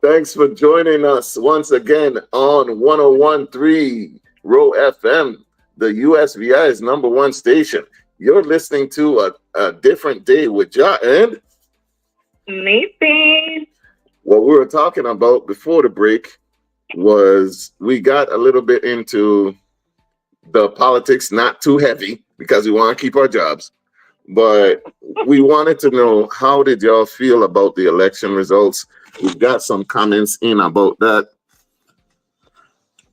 Thanks for joining us once again on 101.3 Row FM, the USVI's #1 station. You're listening to a different day with Jah and Neci. What we were talking about before the break was we got a little bit into the politics, not too heavy because we want to keep our jobs, but we wanted to know, how did y'all feel about the election results? We've got some comments in about that.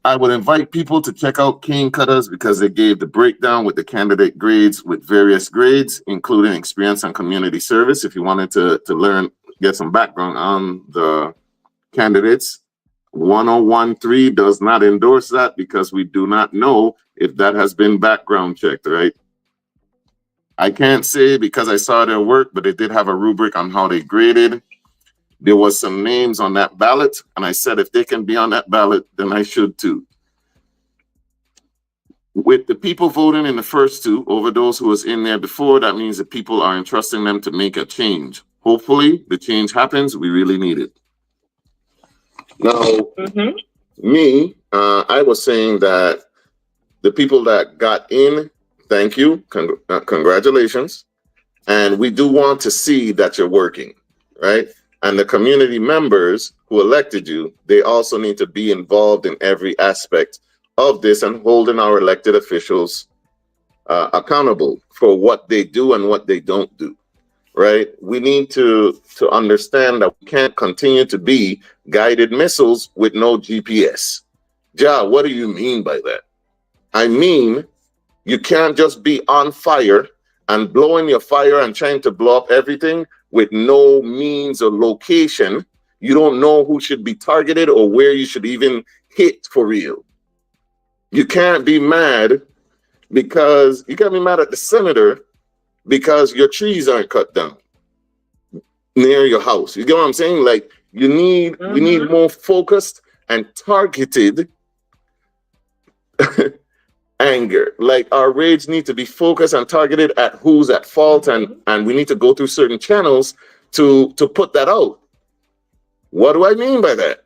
I would invite people to check out Cane Cutters because they gave the breakdown with the candidate grades with various grades, including experience and community service. If you wanted to learn, get some background on the candidates, 101.3 does not endorse that because we do not know if that has been background checked, right? I can't say because I saw their work, but they did have a rubric on how they graded. There was some names on that ballot, and I said if they can be on that ballot, then I should too. With the people voting in the first two over those who was in there before, that means that people are entrusting them to make a change. Hopefully, the change happens. We really need it. Now, me, I was saying that the people that got in, thank you, congratulations. And we do want to see that you're working, right? And the community members who elected you, they also need to be involved in every aspect of this and holding our elected officials accountable for what they do and what they don't do, right? We need to understand that we can't continue to be guided missiles with no GPS. Jah, what do you mean by that? I mean, you can't just be on fire and blowing your fire and trying to blow up everything with no means or location. You don't know who should be targeted or where you should even hit for real. You can't be mad because you can't be mad at the senator because your trees aren't cut down near your house. You get what I'm saying? Like we need more focused and targeted anger. Like our rage needs to be focused and targeted at who's at fault, and we need to go through certain channels to put that out. What do I mean by that?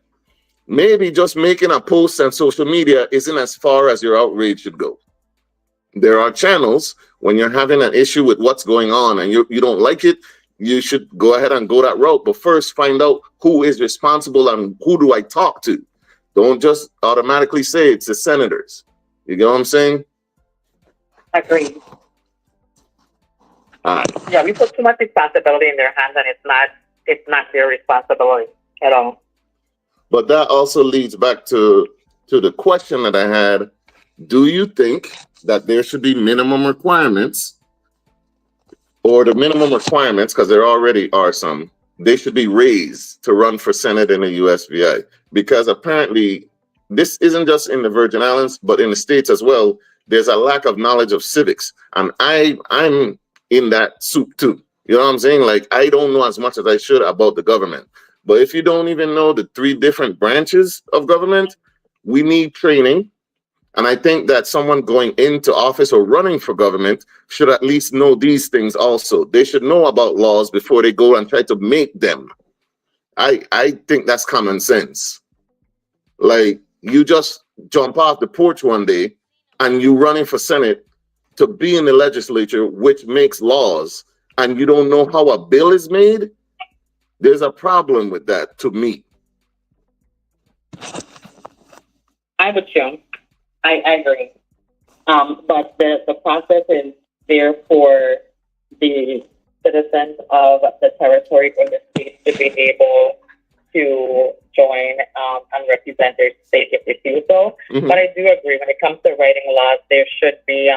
Maybe just making a post on social media isn't as far as your outrage should go. There are channels when you're having an issue with what's going on and you don't like it, you should go ahead and go that route. But first find out who is responsible and who do I talk to. Don't just automatically say it's the senators. You get what I'm saying? Agreed. Yeah, we put too much responsibility in their hands, and it's not their responsibility at all. But that also leads back to the question that I had. Do you think that there should be minimum requirements, or the minimum requirements, because there already are some, they should be raised to run for Senate in the USVI? Because apparently this isn't just in the Virgin Islands, but in the States as well. There's a lack of knowledge of civics. And I'm in that soup too. You know what I'm saying? Like, I don't know as much as I should about the government. But if you don't even know the 3 different branches of government, we need training. And I think that someone going into office or running for government should at least know these things also. They should know about laws before they go and try to make them. I think that's common sense. Like, you just jump off the porch one day and you running for Senate to be in the legislature, which makes laws, and you don't know how a bill is made. There's a problem with that to me. I would you. I agree. But the process is there for the citizens of the territory or the state to be able to join and represent their state if they do so. Mhm. But I do agree when it comes to writing laws, there should be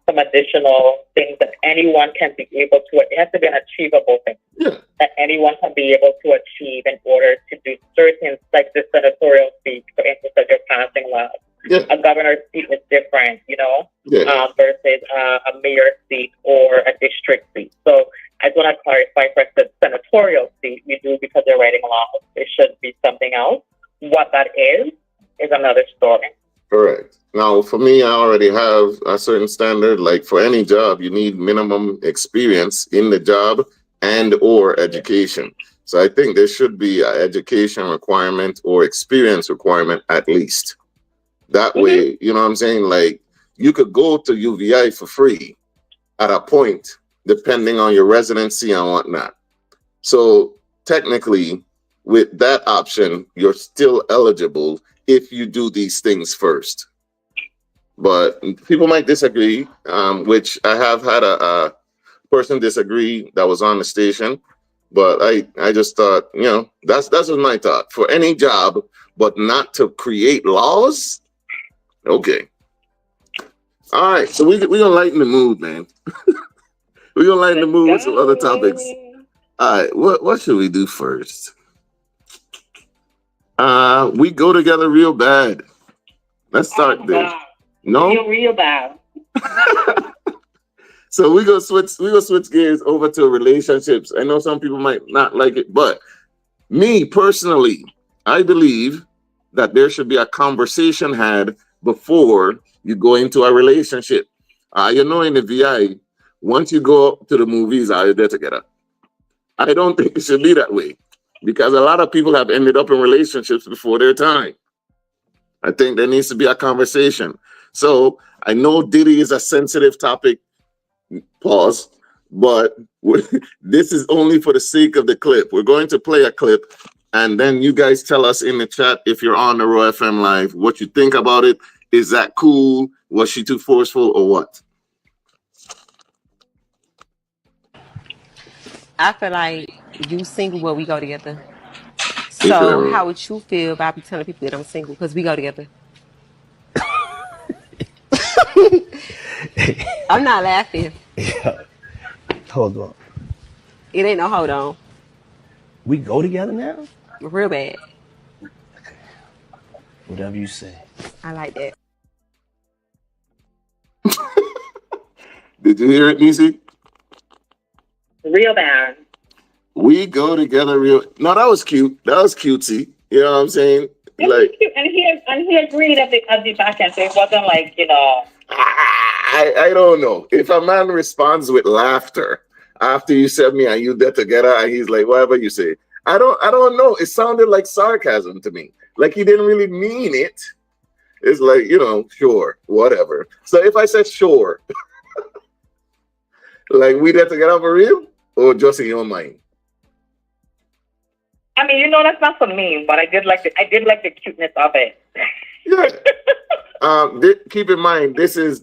some additional things that anyone can be able to. It has to be an achievable thing Yeah. that anyone can be able to achieve in order to do certain, like the senatorial seat, for instance, that you're passing laws. Yeah. A governor's seat is different, Yeah. versus a mayor's seat or a district seat. So I just want to clarify for the senatorial seat, we do because they're writing laws. It should be something else. What that is another story. Correct. Now, for me, I already have a certain standard. Like, for any job, you need minimum experience in the job and or education. So I think there should be an education requirement or experience requirement at least. That way, you know what I'm saying? Like, you could go to UVI for free at a point, depending on your residency and whatnot. So technically, with that option, you're still eligible if you do these things first. But people might disagree, which I have had a person disagree that was on the station. But I just thought, that's what my thought. For any job, but not to create laws. Okay. All right. So we're gonna lighten the mood, man. We're gonna lighten the mood with some other topics. All right. What should we do first? We go together real bad. Let's start there. No, real bad. So we go switch gears over to relationships. I know some people might not like it, but me personally, I believe that there should be a conversation had before you go into a relationship. In the VI, once you go to the movies, are you there together? I don't think it should be that way, because a lot of people have ended up in relationships before their time. I think there needs to be a conversation. So I know Diddy is a sensitive topic, pause, but this is only for the sake of the clip. We're going to play a clip, and then you guys tell us in the chat, if you're on the Raw FM Live, what you think about it. Is that cool? Was she too forceful or what? I feel like you single, well, we go together. If So you're- how would you feel about me telling people that I'm single? Because we go together. I'm not laughing. Hold on. It ain't no hold on. We go together now? Real bad. Whatever you say. I like that. Did you hear it, Neci? Real bad. We go together real. No, that was cute. That was cutesy. You know what I'm saying? Like, And he agreed at the back end, so it wasn't like, I don't know. If a man responds with laughter after you said me and you there together, and he's like, whatever you say, I don't know. It sounded like sarcasm to me. Like he didn't really mean it. It's like, sure, whatever. So if I said sure, like we there together for real, or just in your mind? I mean, that's not for me, but I did like the cuteness of it. Yeah. Keep in mind, this is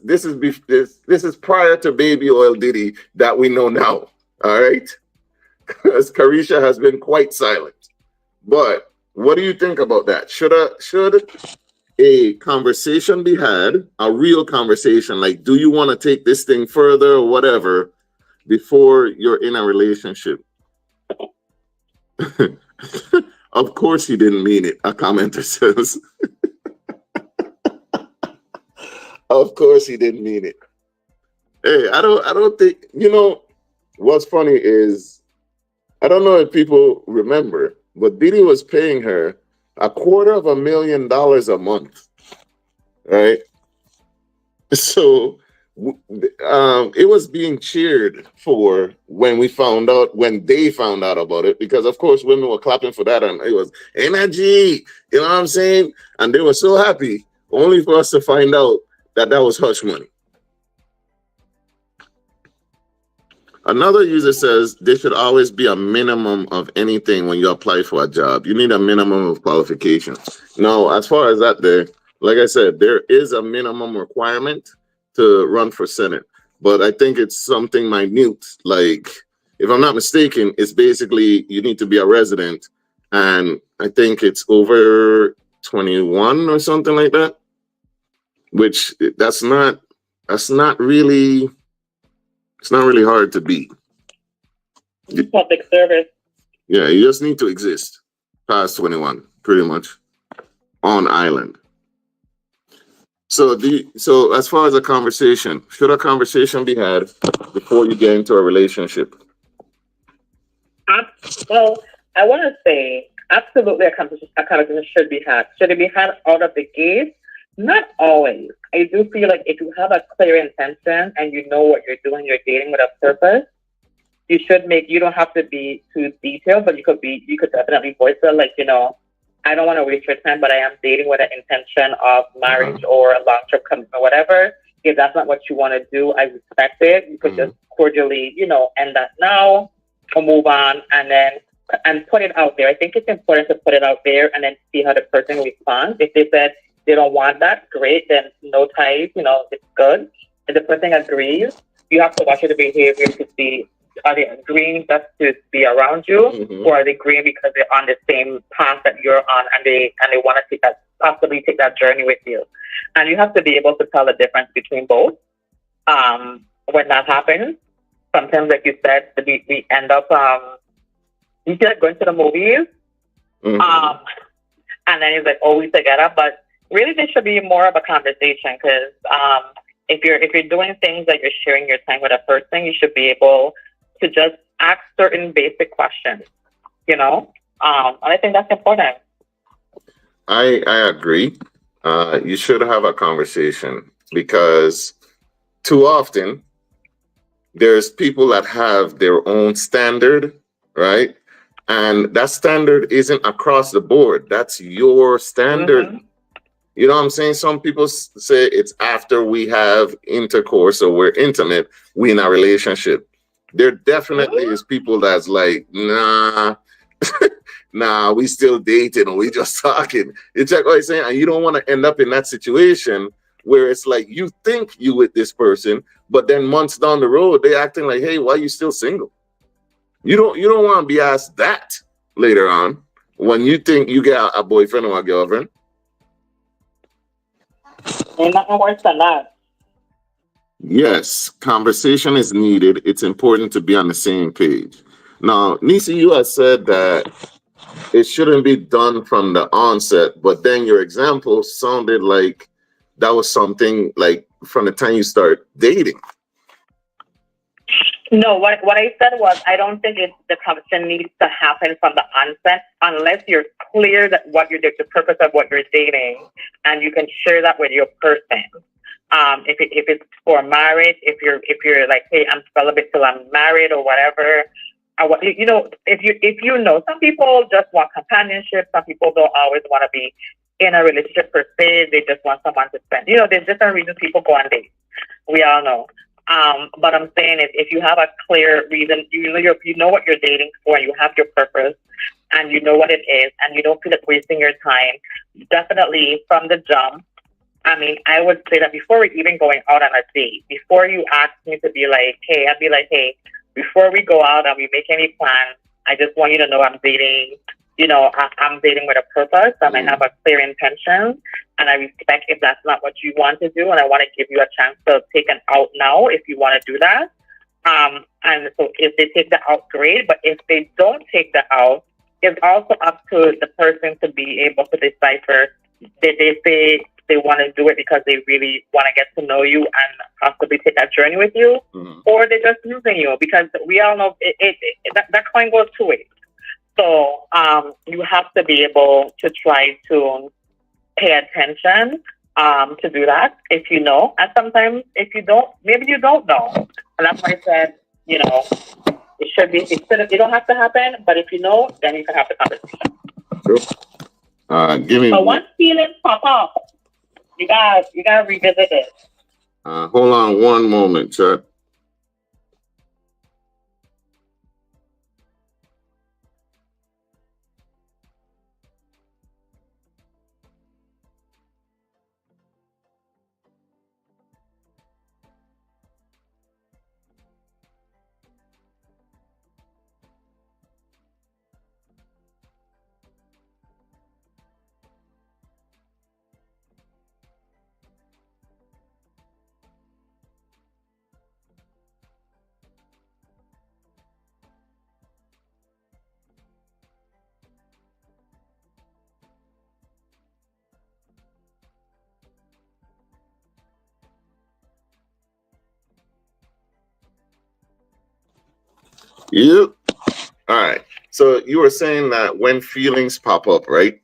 prior to Baby Oil Diddy that we know now. All right, because Carisha has been quite silent. But what do you think about that? Should a conversation be had, a real conversation? Like, do you want to take this thing further or whatever before you're in a relationship? Of course he didn't mean it, a commenter says. Of course he didn't mean it. Hey, I don't think, what's funny is I don't know if people remember, but Diddy was paying her $250,000 a month, right? So it was being cheered for when they found out about it, because of course women were clapping for that, and it was energy, you know what I'm saying? And they were so happy, only for us to find out that was hush money. Another user says there should always be a minimum of anything when you apply for a job. You need a minimum of qualifications. Now, as far as that, like I said, there is a minimum requirement to run for Senate, but I think it's something minute. Like, if I'm not mistaken, it's basically you need to be a resident, and I think it's over 21 or something like that. Which that's not really. It's not really hard to beat. Public service. Yeah, you just need to exist past 21, pretty much, on island. So as far as a conversation, should a conversation be had before you get into a relationship? Well, I want to say absolutely a conversation should be had. Should it be had out of the gate? Not always. I do feel like if you have a clear intention and you know what you're doing, you're dating with a purpose, you don't have to be too detailed, but you could definitely voice it like, I don't want to waste your time, but I am dating with an intention of marriage or a long-term commitment, whatever. If that's not what you want to do, I respect it. You could just cordially, end that now or move on and put it out there. I think it's important to put it out there and then see how the person responds. If they said, they don't want that, great, then no ties, it's good. If the person agrees, you have to watch their behavior to see, are they agreeing just to be around you, or are they agreeing because they're on the same path that you're on and they want to possibly take that journey with you. And you have to be able to tell the difference between both. When that happens, sometimes, like you said, we end up, you feel like going to the movies, and then it's like, oh, we together, but really, there should be more of a conversation because if you're doing things like you're sharing your time with a person, you should be able to just ask certain basic questions, and I think that's important. I agree. You should have a conversation because too often there's people that have their own standard, right? And that standard isn't across the board. That's your standard. You know what I'm saying? Some people say it's after we have intercourse or we're intimate, we in a relationship. There definitely is people that's like, nah, we still dating or we just talking. It's like what I'm saying, and you don't want to end up in that situation where it's like you think you with this person, but then months down the road, they acting like, hey, why are you still single? You don't want to be asked that later on when you think you got a boyfriend or a girlfriend. Ain't nothing worse than that. Yes, conversation is needed. It's important to be on the same page. Now, Neci, you have said that it shouldn't be done from the onset, but then your example sounded like that was something like from the time you start dating. No, what I said was I don't think the conversation needs to happen from the onset unless you're clear that the purpose of what you're dating, and you can share that with your person. If it's for marriage, if you're like, hey, I'm celibate till I'm married or whatever. If some people just want companionship, some people don't always want to be in a relationship per se. They just want someone to spend. There's different reasons people go on dates. We all know. But I'm saying is if you have a clear reason, you know what you're dating for, and you have your purpose, and you know what it is, and you don't feel like wasting your time, definitely from the jump. I mean, I would say that before we're even going out on a date, before you ask me to be like, hey, I'd be like, hey, before we go out and we make any plans, I just want you to know I'm dating. I'm dating with a purpose. I might have a clear intention, and I respect if that's not what you want to do, and I want to give you a chance to take an out now if you want to do that. And so if they take the out, great. But if they don't take the out, it's also up to the person to be able to decipher. Did they say they want to do it because they really want to get to know you and possibly take that journey with you, or they're just using you, because we all know that coin goes two ways. So you have to be able to try to pay attention to do that if you know. And sometimes if you don't, maybe you don't know. And that's why I said, you know, it don't have to happen, but if you know, then you can have the conversation. Sure. Give me. But once feelings pop up, you gotta revisit it. Hold on one moment, chat. Yep. All right. So you were saying that when feelings pop up, right?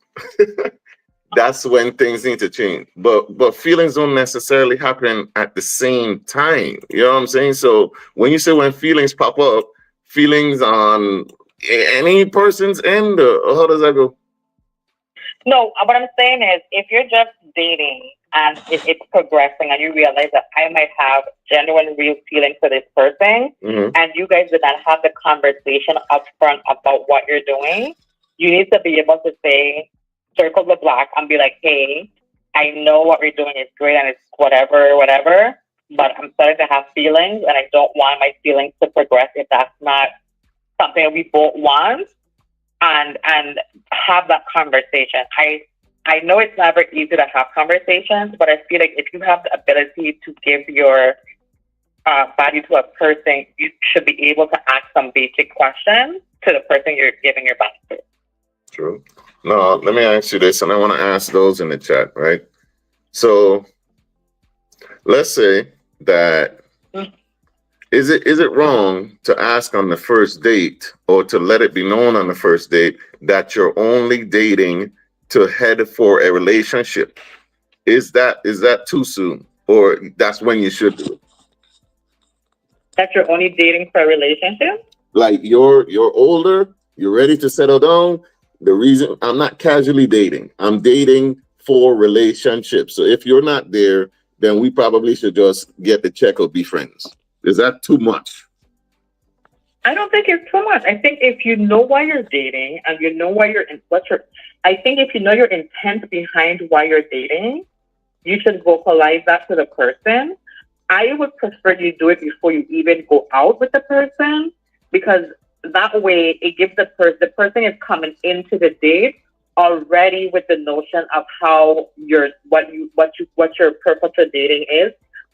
That's when things need to change. But feelings don't necessarily happen at the same time. You know what I'm saying? So when you say when feelings pop up, feelings on any person's end, or how does that go? No, what I'm saying is, if you're just dating and it's progressing and you realize that I might have genuine, real feelings for this person, and you guys did not have the conversation up front about what you're doing, you need to be able to say, circle the block and be like, hey, I know what we're doing is great and it's whatever, but I'm starting to have feelings and I don't want my feelings to progress if that's not something that we both want, and have that conversation. I know it's never easy to have conversations, but I feel like if you have the ability to give your value to a person, you should be able to ask some basic questions to the person you're giving your value to. True. No, let me ask you this, and I want to ask those in the chat, right? So let's say that is it wrong to ask on the first date, or to let it be known on the first date, that you're only dating to head for a relationship? Is that too soon, or that's when you should do it? That you're only dating for a relationship? Like you're older, you're ready to settle down. The reason I'm not casually dating, I'm dating for relationships. So if you're not there, then we probably should just get the check or be friends. Is that too much? I don't think it's too much. I think if you know why you're dating and you know why I think if you know your intent behind why you're dating, you should vocalize that to the person. I would prefer you do it before you even go out with the person, because that way it gives the person is coming into the date already with the notion of how what your purpose for dating is.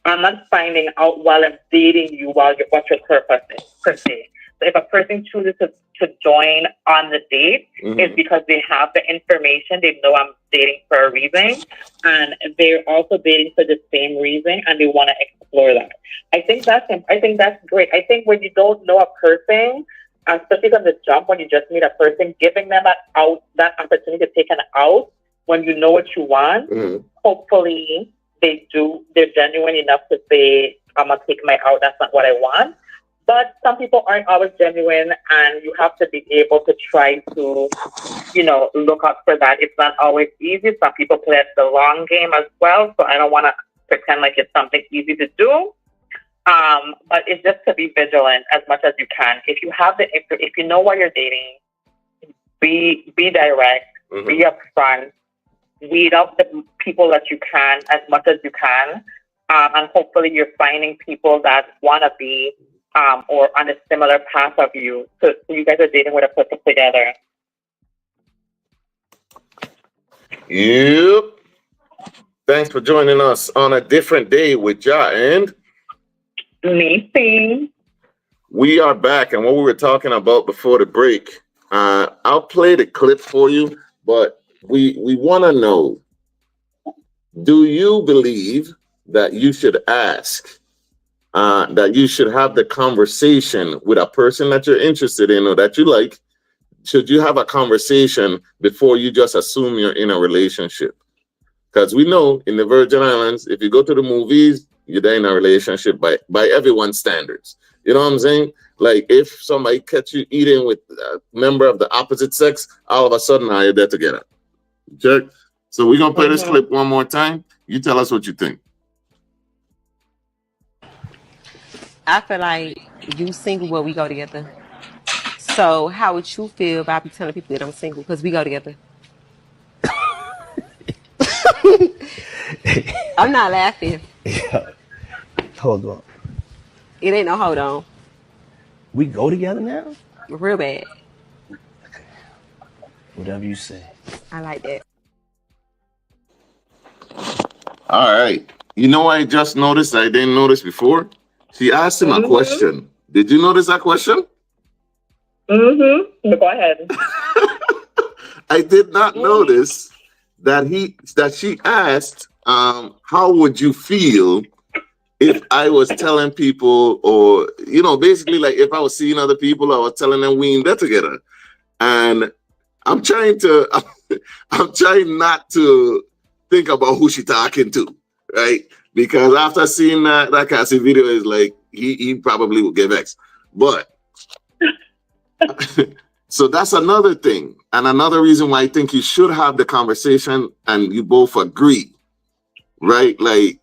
I'm not finding out while I'm dating you what your purpose is, per se. So if a person chooses to join on the date, it's because they have the information. They know I'm dating for a reason, and they're also dating for the same reason, and they want to explore that. I think that's great. I think when you don't know a person, especially from the jump, when you just meet a person, giving them that opportunity to take an out when you know what you want, hopefully they're genuine enough to say, I'm gonna take my out, that's not what I want. But some people aren't always genuine, and you have to be able to try to, look out for that. It's not always easy. Some people play the long game as well, so I don't want to pretend like it's something easy to do. But it's just to be vigilant as much as you can. If you know why you're dating, be direct, be upfront, weed out the people that you can as much as you can, and hopefully you're finding people that want to be or on a similar path of you. So you guys are dating with a person together. Yep. Thanks for joining us on a different day with Jah and Neci. We are back, and what we were talking about before the break, I'll play the clip for you, but we want to know, Do you believe that you should ask, that you should have the conversation with a person that you're interested in or that you like? Should you have a conversation before you just assume you're in a relationship? Because we know in the Virgin Islands, if you go to the movies, you're there in a relationship by everyone's standards. You know what I'm saying? Like if somebody catch you eating with a member of the opposite sex, all of a sudden now you're there together. Check. So we're gonna play this clip one more time. You tell us what you think. I feel like you single, well, we go together. So how would you feel about me telling people that I'm single? Because we go together. I'm not laughing. Yeah. Hold on. It ain't no hold on. We go together now? Real bad. Whatever you say. I like that. All right. You know, I just noticed, I didn't notice before. She asked him a question. Did you notice that question? Mm-hmm. Go ahead. I did not notice that she asked, how would you feel if I was telling people, or basically like if I was seeing other people, I was telling them we in bed together. And I'm trying not to think about who she talking to, right? Because after seeing that Cassie video, is like he probably will get vexed. But so that's another thing, and another reason why I think you should have the conversation, and you both agree, right? Like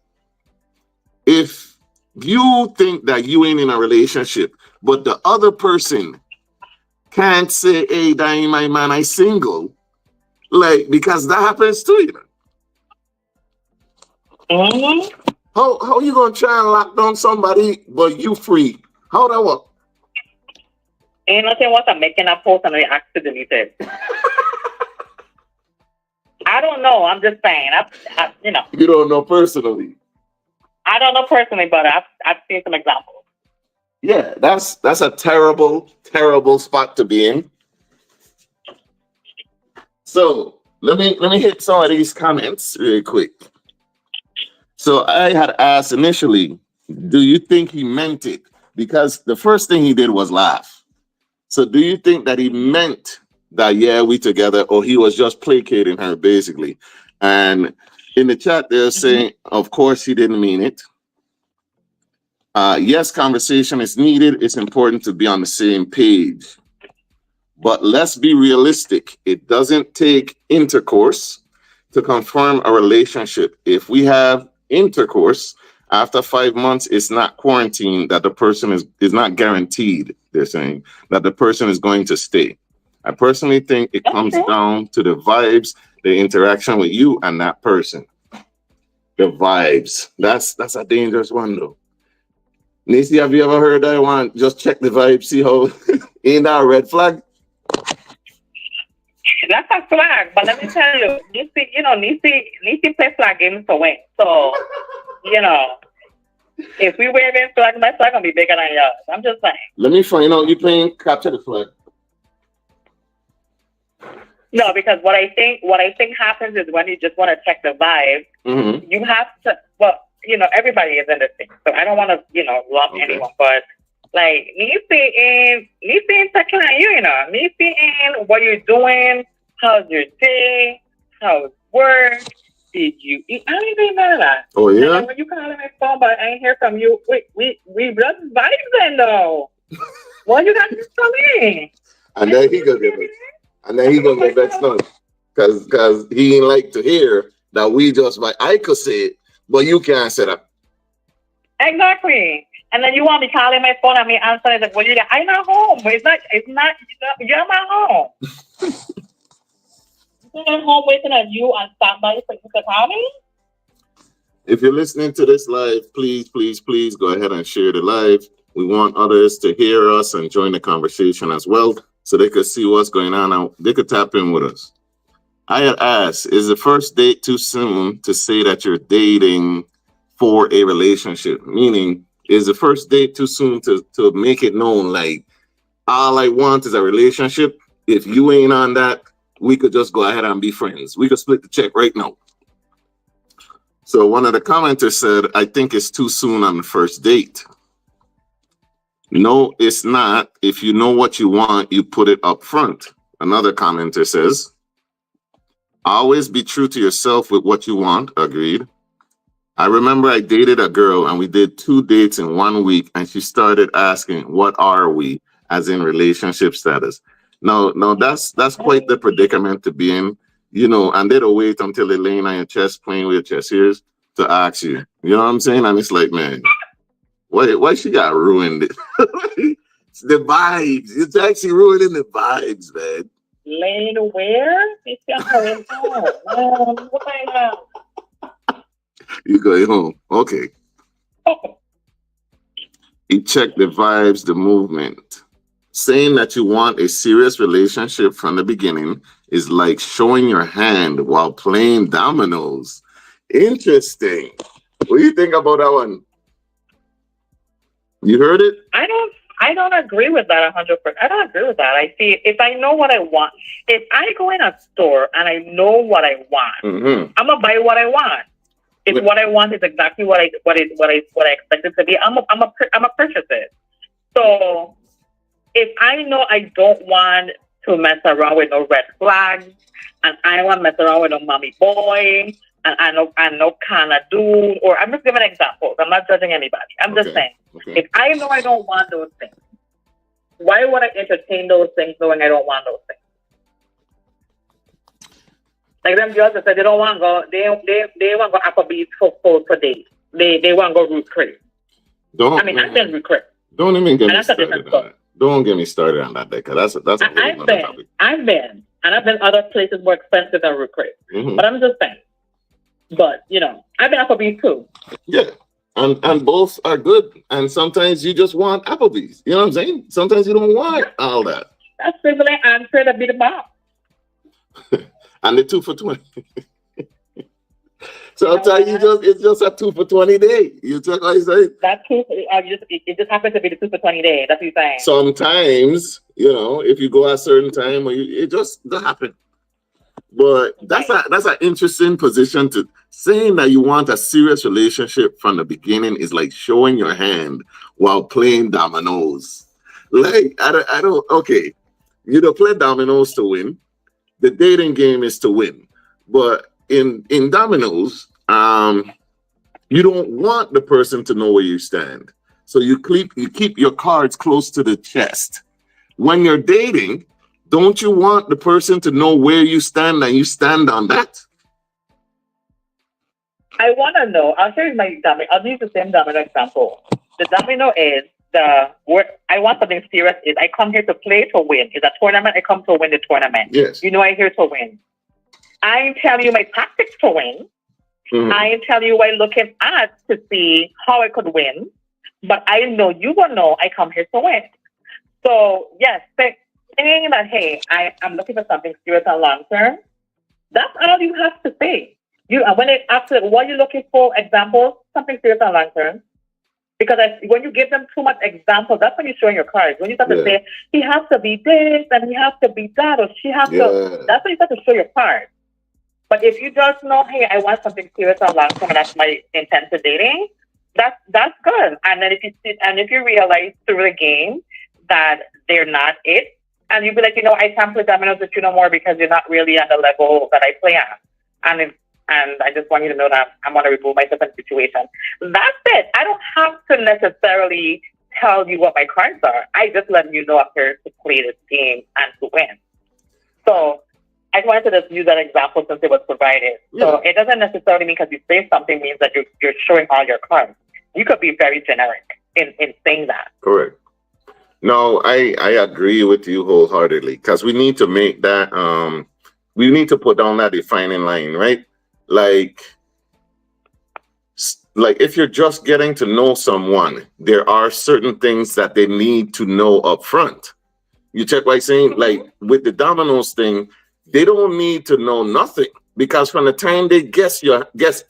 if you think that you ain't in a relationship, but the other person can't say, "Hey, that ain't my man, I single," like because that happens too, How you gonna try and lock down somebody but you free? How that work? Ain't nothing worse than making a post and I accidentally deleted. I don't know. I'm just saying. You don't know personally. I don't know personally, but I've seen some examples. Yeah, that's a terrible, terrible spot to be in. So let me hit some of these comments really quick. So I had asked initially, do you think he meant it? Because the first thing he did was laugh. So do you think that he meant that, yeah, we together, or he was just placating her, basically? And in the chat, they're saying, of course, he didn't mean it. Yes, conversation is needed. It's important to be on the same page. But let's be realistic. It doesn't take intercourse to confirm a relationship. If we have intercourse after 5 months, it's not quarantine that the person is not guaranteed, they're saying, that the person is going to stay. I personally think it comes down to the vibes, the interaction with you and that person. The vibes. That's a dangerous one, though. Neci, have you ever heard that one? Just check the vibe, see how ain't that a red flag? That's a flag, but let me tell you, Neci play flag games to win. So, if we wear this flag, my flag gonna be bigger than yours. I'm just saying. Let me find out. You playing capture the flag? No, because what I think happens is when you just want to check the vibe, you have to. Well, everybody is in this thing, so I don't want to, lump anyone, but like Neci ain't checking on you, Neci ain't what you're doing, how's your day, how's work, did you eat? I ain't doing none of that. Oh yeah. And when you call my phone, but I ain't hear from you. We just vibes then though. What you got to tell me? And then he gonna get vexed. And then he gonna get vexed now, because he ain't like to hear that we just like I could say it, but you can't say that. Exactly. And then you want me calling my phone and me answering like, well, I'm not home. It's not, you're not home. I'm home waiting on you on standby for you to call me. If you're listening to this live, please, please, please go ahead and share the live. We want others to hear us and join the conversation as well, so they could see what's going on and they could tap in with us. I had asked, is the first date too soon to say that you're dating for a relationship? Meaning, is the first date too soon to make it known, like, all I want is a relationship? If you ain't on that, we could just go ahead and be friends. We could split the check right now. So one of the commenters said, I think it's too soon on the first date. No, it's not. If you know what you want, you put it up front. Another commenter says, always be true to yourself with what you want. Agreed. I remember I dated a girl and we did 2 dates in 1 week and she started asking, what are we, as in relationship status? No, that's quite the predicament to be in, you know, and they don't wait until they're laying on your chest, playing with your chest ears to ask you. You know what I'm saying? And it's like, man, why she got ruined it? It's the vibes. It's actually ruining the vibes, man. Laying where? It's going home. You going home. Okay. You check the vibes, the movement. Saying that you want a serious relationship from the beginning is like showing your hand while playing dominoes. Interesting. What do you think about that one? You heard it? I don't agree with that 100%. I don't agree with that. I see, if I know what I want, if I go in a store and I know what I want, I'm gonna buy what I want. If what I want is exactly what I expect it to be, I'm a purchase it. So if I know I don't want to mess around with no red flags, and I want to mess around with no mommy boy, and I know kind of dude, or I'm just giving examples. I'm not judging anybody. I'm just saying, if I know I don't want those things, why would I entertain those things knowing I don't want those things? Like them girls that said they don't want to go, they want to go Applebee's for days. They want to go Root Crate. I've been Root Crate. Don't even get me started on that. Don't get me started on that, because that's a whole other topic. I've been other places more expensive than Root Crate. But I'm just saying. But, you know, I've been Applebee's too. Yeah. And both are good. And sometimes you just want Applebee's. You know what I'm saying? Sometimes you don't want all that. That's simply an answer to be the bomb. And the 2 for 20. Sometimes it's just a 2 for 20 day. You take what you say? That it just happens to be the 2 for 20 day. That's what you're saying. Sometimes, you know, if you go at a certain time, it just doesn't happen. But that's an interesting position to saying that you want a serious relationship from the beginning is like showing your hand while playing dominoes. Like I don't okay. You don't play dominoes to win. The dating game is to win. But in dominoes, you don't want the person to know where you stand. So you keep your cards close to the chest. When you're dating, don't you want the person to know where you stand and you stand on that? I want to know. I'll show you my domino. I'll use the same domino example. The domino is I want something serious. Is I come here to play to win. It's a tournament. I come to win the tournament. Yes. You know I'm here to win. I ain't telling you my tactics to win. I ain't telling you what I'm looking at to see how I could win. But I know you will know I come here to win. So yes, saying that, hey, I'm looking for something serious and long term, that's all you have to say. When they ask what you're looking for, examples, something serious and long term. Because when you give them too much examples, that's when you're showing your cards. When you start to say, he has to be this and he has to be that, or she has to, that's when you start to show your cards. But if you just know, hey, I want something serious and long term, and that's my intent to dating, that's good. And then if you realize through the game that they're not it, and you'd be like, I can't play dominoes with you no more because you're not really on the level that I play on. And I just want you to know that I'm going to remove myself from the situation. That's it. I don't have to necessarily tell you what my cards are. I just let you know I'm here to play this game and to win. So I just wanted to just use that example since it was provided. Yeah. So it doesn't necessarily mean because you say something means that you're showing all your cards. You could be very generic in saying that. Correct. No, I agree with you wholeheartedly, because we need to make that, we need to put down that defining line, right? Like if you're just getting to know someone, there are certain things that they need to know up front. You check what I'm saying? Like with the dominoes thing, they don't need to know nothing, because from the time they guess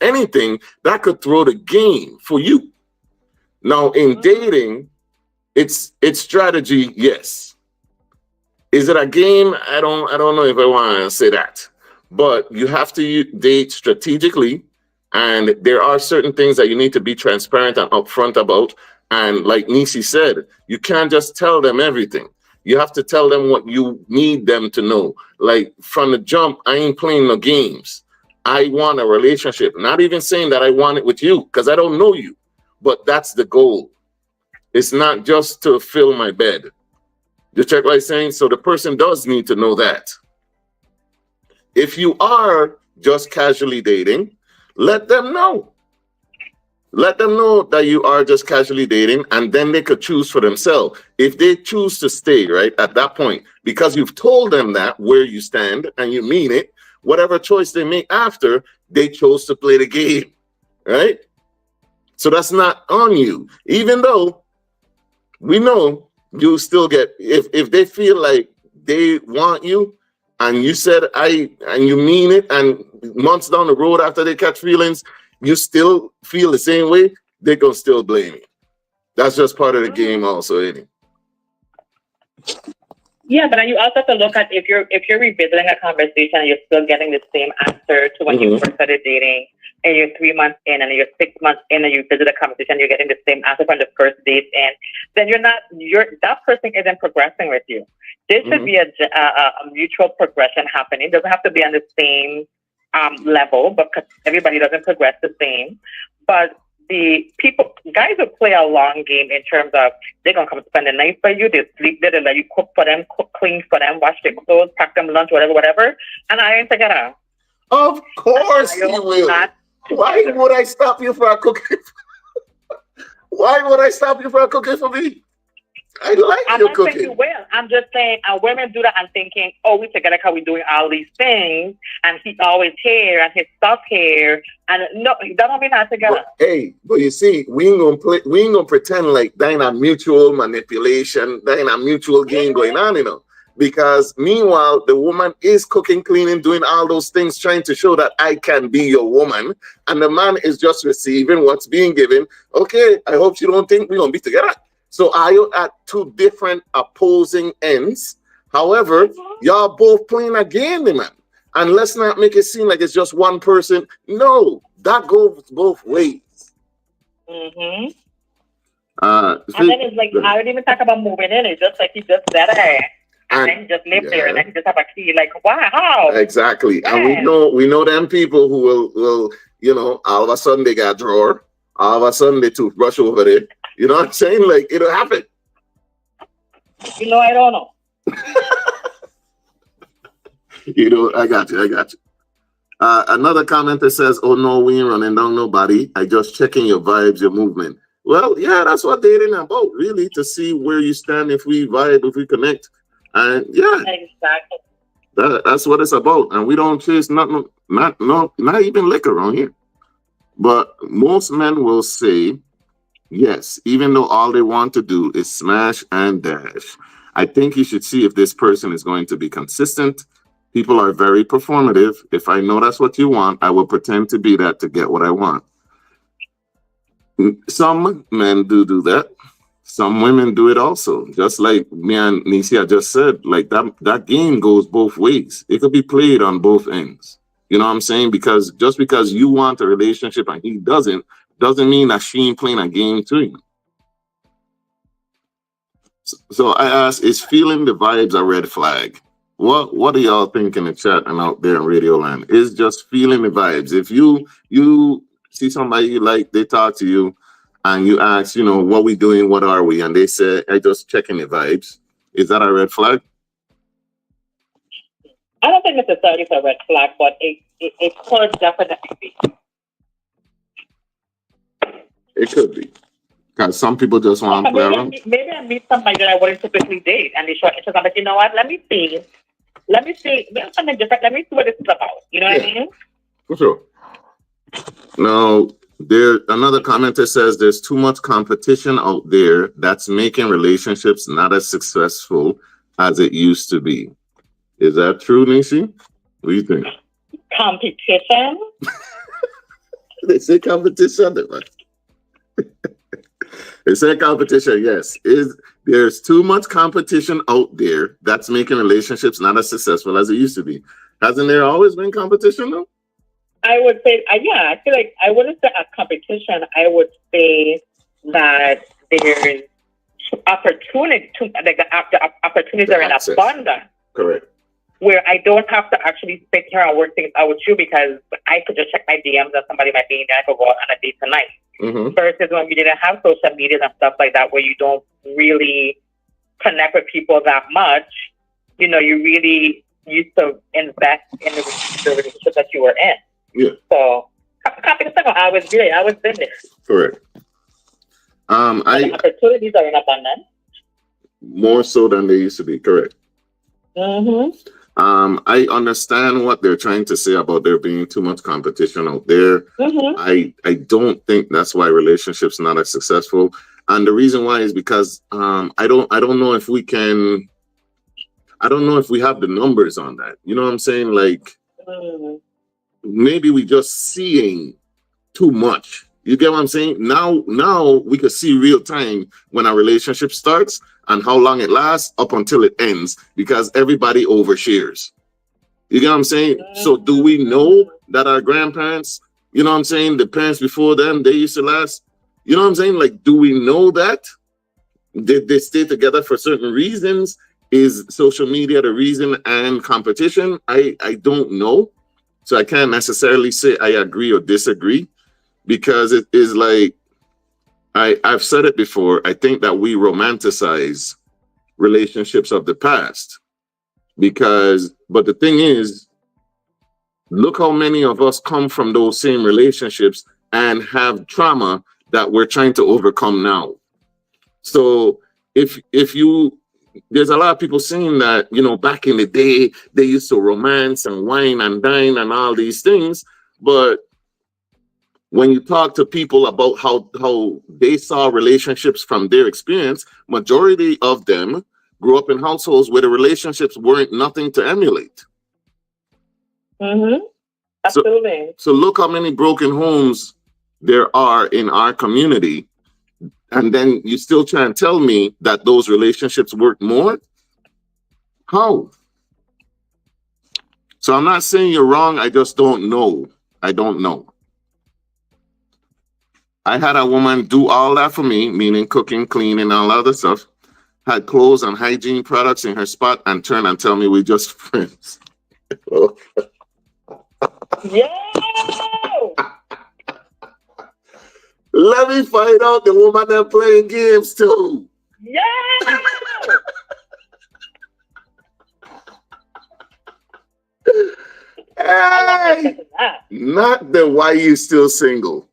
anything, that could throw the game for you. Now in dating, it's strategy, yes. Is it a game? I don't know if I want to say that. But you have to date strategically And there are certain things that you need to be transparent and upfront about. And like Neci said, you can't just tell them everything. You have to tell them what you need them to know. Like from the jump, I ain't playing no games. I want a relationship. Not even saying that I want it with you, because I don't know you. But that's the goal. It's not just to fill my bed. You check what I'm saying? So the person does need to know that. If you are just casually dating, let them know. Let them know that you are just casually dating, and then they could choose for themselves. If they choose to stay, right, at that point, because you've told them that where you stand and you mean it, whatever choice they make after, they chose to play the game, right? So that's not on you. Even though we know you still get, if they feel like they want you and you said and you mean it, and months down the road after they catch feelings, you still feel the same way, they're gonna still blame you. That's just part of the game also, ain't it? Yeah, but then you also have to look at if you're revisiting a conversation and you're still getting the same answer to when you first started dating, and you're 3 months in and you're 6 months in and you visit a conversation, you're getting the same answer from the first date, and then that person isn't progressing with you. There should be a mutual progression happening. It doesn't have to be on the same level, because everybody doesn't progress the same. But guys will play a long game in terms of they're gonna come spend the night for you, they sleep there, they let you cook for them, cook clean for them, wash their clothes, pack them lunch, whatever. And I ain't together. Of course you will. Why would I stop you for a cooking? Why would I stop you for a cooking for me? I like your cooking. Saying you will. I'm just saying, women do that and thinking, oh, we together because we're doing all these things, and he always here and his stuff here, and no, that don't mean not together. But you see, we ain't gonna pretend like that ain't a mutual manipulation, that ain't a mutual game going on, you know. Because meanwhile, the woman is cooking, cleaning, doing all those things, trying to show that I can be your woman, and the man is just receiving what's being given. Okay, I hope you don't think we're gonna be together. So are you at two different opposing ends? However, y'all both playing a game, man. And let's not make it seem like it's just one person. No, that goes both ways. And then it's like, I don't even talk about moving in. It's just like he just said it. And then he just live there, and then he just have a key. Like, wow, how? Exactly. Yeah. And we know them people who will, all of a sudden they got a drawer. All of a sudden they toothbrush over there. You know what I'm saying? Like, it'll happen. I don't know. I got you. Another commenter says, oh, no, we ain't running down nobody. I just checking your vibes, your movement. Well, yeah, that's what dating about, really, to see where you stand, if we vibe, if we connect. And yeah, exactly. That's what it's about. And we don't chase nothing, not even liquor on here. But most men will say, yes, even though all they want to do is smash and dash. I think you should see if this person is going to be consistent. People are very performative. If I know that's what you want, I will pretend to be that to get what I want. Some men do that. Some women do it also. Just like me and Neci just said, like that game goes both ways. It could be played on both ends. You know what I'm saying? Because just because you want a relationship and he doesn't mean that she ain't playing a game too. So I ask, is feeling the vibes a red flag? What do y'all think in the chat and out there in Radio Land? Is just feeling the vibes. If you see somebody you like, they talk to you, and you ask, what we doing, what are we? And they say, I just checking the vibes. Is that a red flag? I don't think necessarily it's a red flag, but it could definitely be. It could be. Because some people just want to play around. Maybe I meet somebody that I wouldn't typically date, and they show interest. I'm like, you know what? Let me see. Maybe something different. Let me see what this is about. You know what I mean? For sure. Now, another commenter says there's too much competition out there that's making relationships not as successful as it used to be. Is that true, Neci? What do you think? Competition? They say competition. They say competition, yes. There's too much competition out there that's making relationships not as successful as it used to be. Hasn't there always been competition, though? I would say, yeah, I feel like I wouldn't say a competition. I would say that there's opportunity, like the opportunities are in Access. abundance. Correct. Where I don't have to actually sit here and work things out with you because I could just check my DMs and somebody might be in there. I could go out on a date tonight. Mm-hmm. Versus when we didn't have social media and stuff like that, where you don't really connect with people that much. You know, you really used to invest in the relationship that you were in. Yeah. So, I was great. I was in there. Correct. The opportunities are in abundance. More so than they used to be. Correct. Mm-hmm. I understand what they're trying to say about there being too much competition out there. Mm-hmm. I don't think that's why relationships not as successful. And the reason why is because I don't know if we can. I don't know if we have the numbers on that. You know what I'm saying? Like maybe we just seeing too much. You get what I'm saying? Now we could see real time when a relationship starts and how long it lasts up until it ends because everybody overshares. You get what I'm saying? So do we know that our grandparents, you know what I'm saying, the parents before them, they used to last? You know what I'm saying? Like, do we know that? Did they stay together for certain reasons? Is social media the reason and competition? I don't know. So I can't necessarily say I agree or disagree because it is like, I've said it before. I think that we romanticize relationships of the past but the thing is, look how many of us come from those same relationships and have trauma that we're trying to overcome now. So if you, there's a lot of people saying that, you know, back in the day, they used to romance and wine and dine and all these things. But when you talk to people about how they saw relationships from their experience, majority of them grew up in households where the relationships weren't nothing to emulate. Mm-hmm. Absolutely. So look how many broken homes there are in our community. And then you still try and tell me that those relationships work more? How? So I'm not saying you're wrong. I just don't know. I don't know. I had a woman do all that for me, meaning cooking, cleaning, all other stuff, had clothes and hygiene products in her spot and turn and tell me we're just friends. Yo! Let me find out the woman that playing games too. Yeah! Hey! Not the why you still single.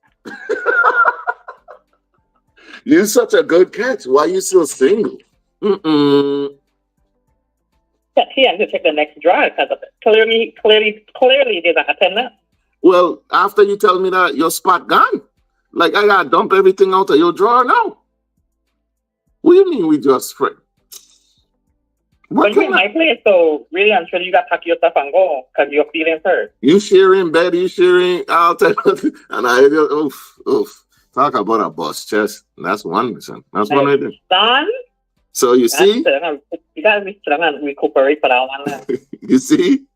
You're such a good catch. Why you still single? He had to take the next draw because of it. Clearly did not attend that. Well, after you tell me that, your spot gone. Like, I gotta dump everything out of your drawer now. What do you mean we just friends? But you're in my place, so really, I'm sure you got to pack your stuff and go because you're feeling hurt. You sharing bed, you sharing all type of thing. And I just, oof. Talk about a bust chest. That's 1%. That's one right there. Son? So you see? You got to recuperate for that one. You see?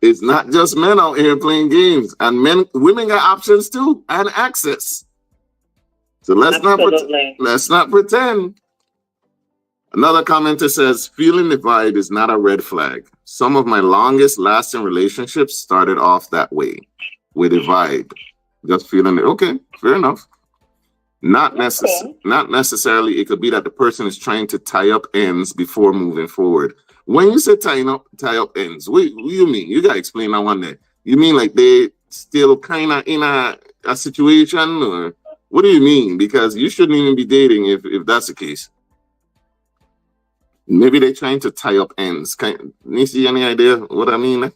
It's not just men out here playing games. And women got options too and access. So let's not pretend. Another commenter says, feeling the vibe is not a red flag. Some of my longest lasting relationships started off that way, with a vibe. Just feeling it. Okay, fair enough. Not necessarily. It could be that the person is trying to tie up ends before moving forward. When you say tie up ends, what do you mean? You gotta explain that one there. You mean like they still kind of in a situation, or what do you mean? Because you shouldn't even be dating if that's the case. Maybe they're trying to tie up ends. Neci, any idea what I mean?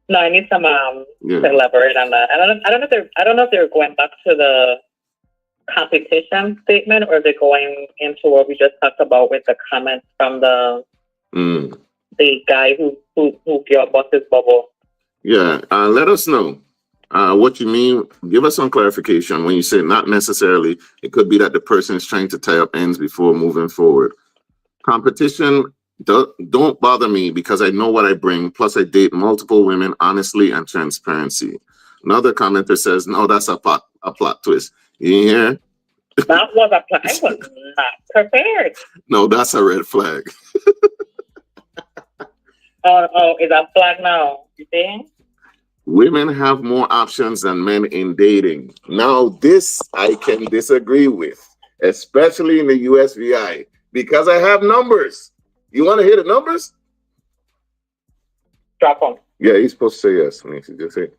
No, I need some to elaborate on that. I don't know if they're going back to the competition statement or they're going into what we just talked about with the comments from the guy who bust his bubble. Yeah, let us know what you mean. Give us some clarification when you say not necessarily. It could be that the person is trying to tie up ends before moving forward. Competition don't bother me because I know what I bring. Plus, I date multiple women honestly and transparency. Another commenter says, no, that's a plot twist. You hear? That was a plan. I was not prepared. No, that's a red flag. Oh, it's a flag now. You see? Women have more options than men in dating. Now, this I can disagree with, especially in the USVI, because I have numbers. You want to hear the numbers? Drop them. Yeah, he's supposed to say yes. Neci, just say.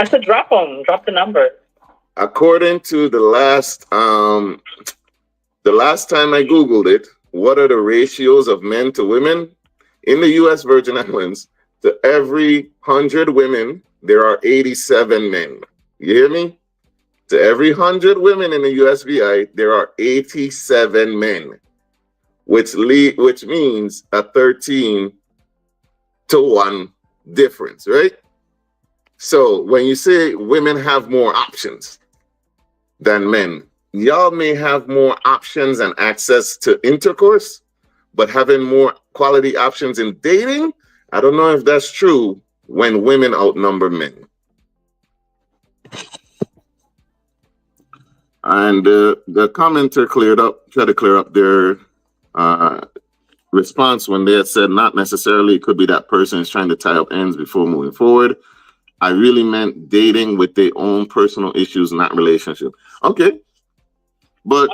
I said drop them. Drop the number. According to the last time I Googled it, what are the ratios of men to women? In the U.S. Virgin Islands, to every 100 women, there are 87 men. You hear me? To every 100 women in the USVI, there are 87 men, which means a 13-1 difference, right? So when you say women have more options than men, y'all may have more options and access to intercourse, but having more quality options in dating, I don't know if that's true when women outnumber men. And the commenter tried to clear up their response when they had said not necessarily, it could be that person is trying to tie up ends before moving forward. I really meant dating with their own personal issues, not relationship. Okay. But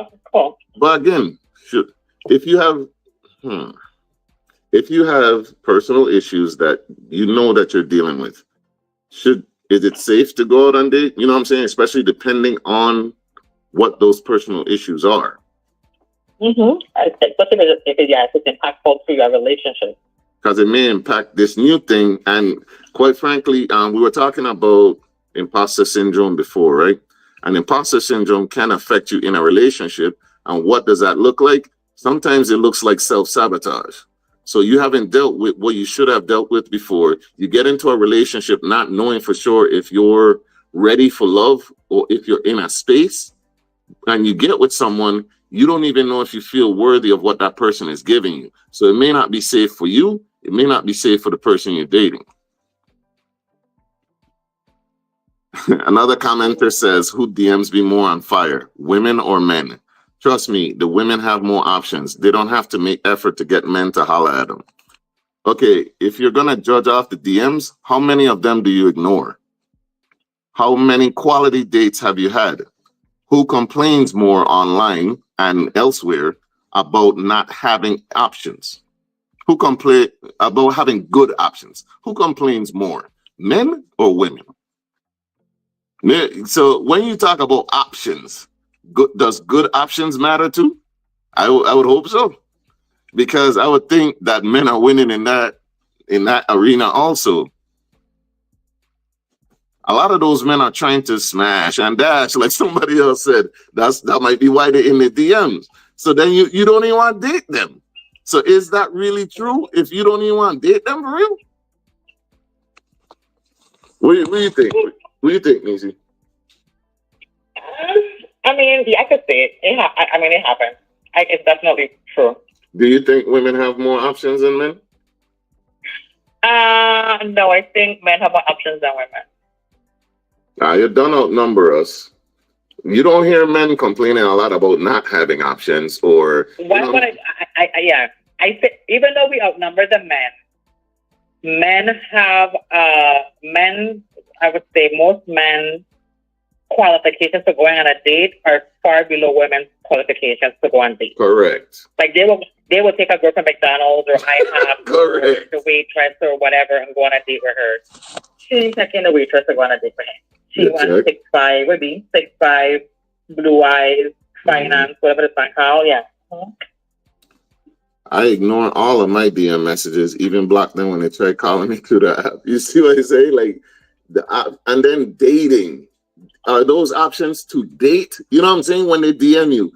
again, if you have personal issues that you know that you're dealing with, is it safe to go out on date? You know what I'm saying? Especially depending on what those personal issues are. Especially if it's impactful to your relationship. Because it may impact this new thing. And quite frankly, we were talking about imposter syndrome before, right? And imposter syndrome can affect you in a relationship. And what does that look like? Sometimes it looks like self-sabotage. So you haven't dealt with what you should have dealt with before. You get into a relationship not knowing for sure if you're ready for love or if you're in a space, and you get with someone, you don't even know if you feel worthy of what that person is giving you. So it may not be safe for you. It may not be safe for the person you're dating. Another commenter says, who DMs be more on fire, women or men? Trust me, the women have more options. They don't have to make effort to get men to holler at them. Okay, if you're going to judge off the DMs, how many of them do you ignore? How many quality dates have you had? Who complains more online and elsewhere about not having options? Who complain about having good options? Who complains more, men or women? So when you talk about options, does good options matter too? I would hope so, because I would think that men are winning in that arena also. A lot of those men are trying to smash and dash, like somebody else said. That might be why they're in the DMs. So then you don't even want to date them. So is that really true? If you don't even want to date them for real? What do you think? What do you think, Neci? I mean, yeah, I could say it. It happens. It's definitely true. Do you think women have more options than men? No, I think men have more options than women. You don't outnumber us. You don't hear men complaining a lot about not having options or. I think even though we outnumber the men have I would say most men's qualifications for going on a date are far below women's qualifications to go on dates. Correct. Like they will take a girl from McDonald's or IHOP or the waitress or whatever and go on a date with her. She ain't taking the waitress to go on a date with him. She wants 6'5", would be 6'5", blue eyes, finance, whatever the bank call. Yeah. I ignore all of my DM messages, even block them when they try calling me through the app. You see what I say? Like the app, and then dating. Are those options to date? You know what I'm saying? When they DM you,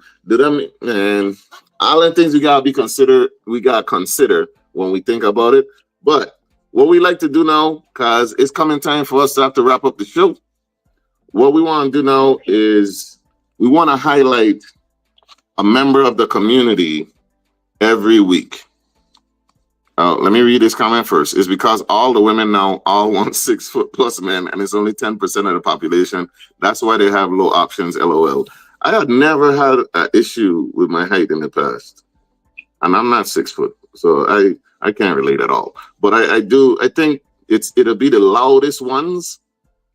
and all the things we gotta consider when we think about it. But what we like to do now, cause it's coming time for us to have to wrap up the show. What we want to do now is we want to highlight a member of the community every week. Let me read this comment first. It's because all the women now all want 6 foot plus men, and it's only 10% of the population. That's why they have low options. LOL. I had never had an issue with my height in the past, and I'm not 6 foot, so I can't relate at all. But I do. I think it'll be the loudest ones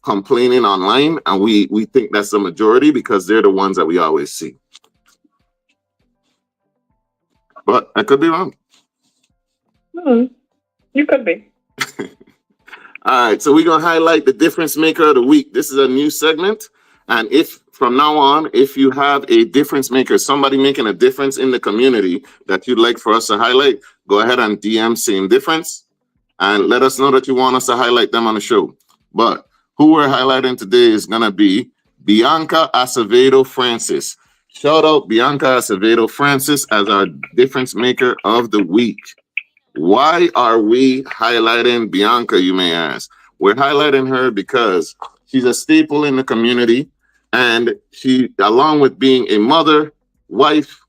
complaining online, and we think that's the majority because they're the ones that we always see. But I could be wrong. You could be. All right, so we're gonna highlight the difference maker of the week. This is a new segment, and if from now on, if you have a difference maker, somebody making a difference in the community that you'd like for us to highlight, go ahead and DM Same Difference, and let us know that you want us to highlight them on the show. But who we're highlighting today is gonna be Bianca Acevedo Francis. Shout out Bianca Acevedo Francis as our difference maker of the week. Why are we highlighting Bianca, you may ask? We're highlighting her because she's a staple in the community, and she, along with being a mother, wife,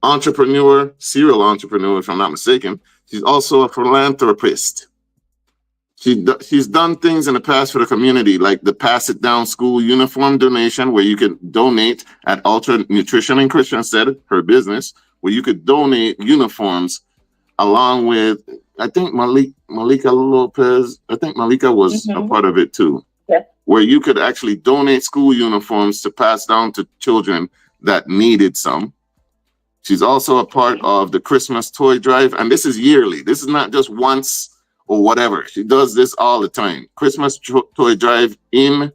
entrepreneur, serial entrepreneur, if I'm not mistaken, she's also a philanthropist. She's done things in the past for the community, like the Pass It Down School uniform donation, where you can donate at Ultra Nutrition and Christiansted, her business, where you could donate uniforms along with, I think Malika Lopez, I think Malika was a part of it too. Yeah. Where you could actually donate school uniforms to pass down to children that needed some. She's also a part of the Christmas toy drive, and this is yearly. This is not just once or whatever. She does this all the time. Christmas toy drive in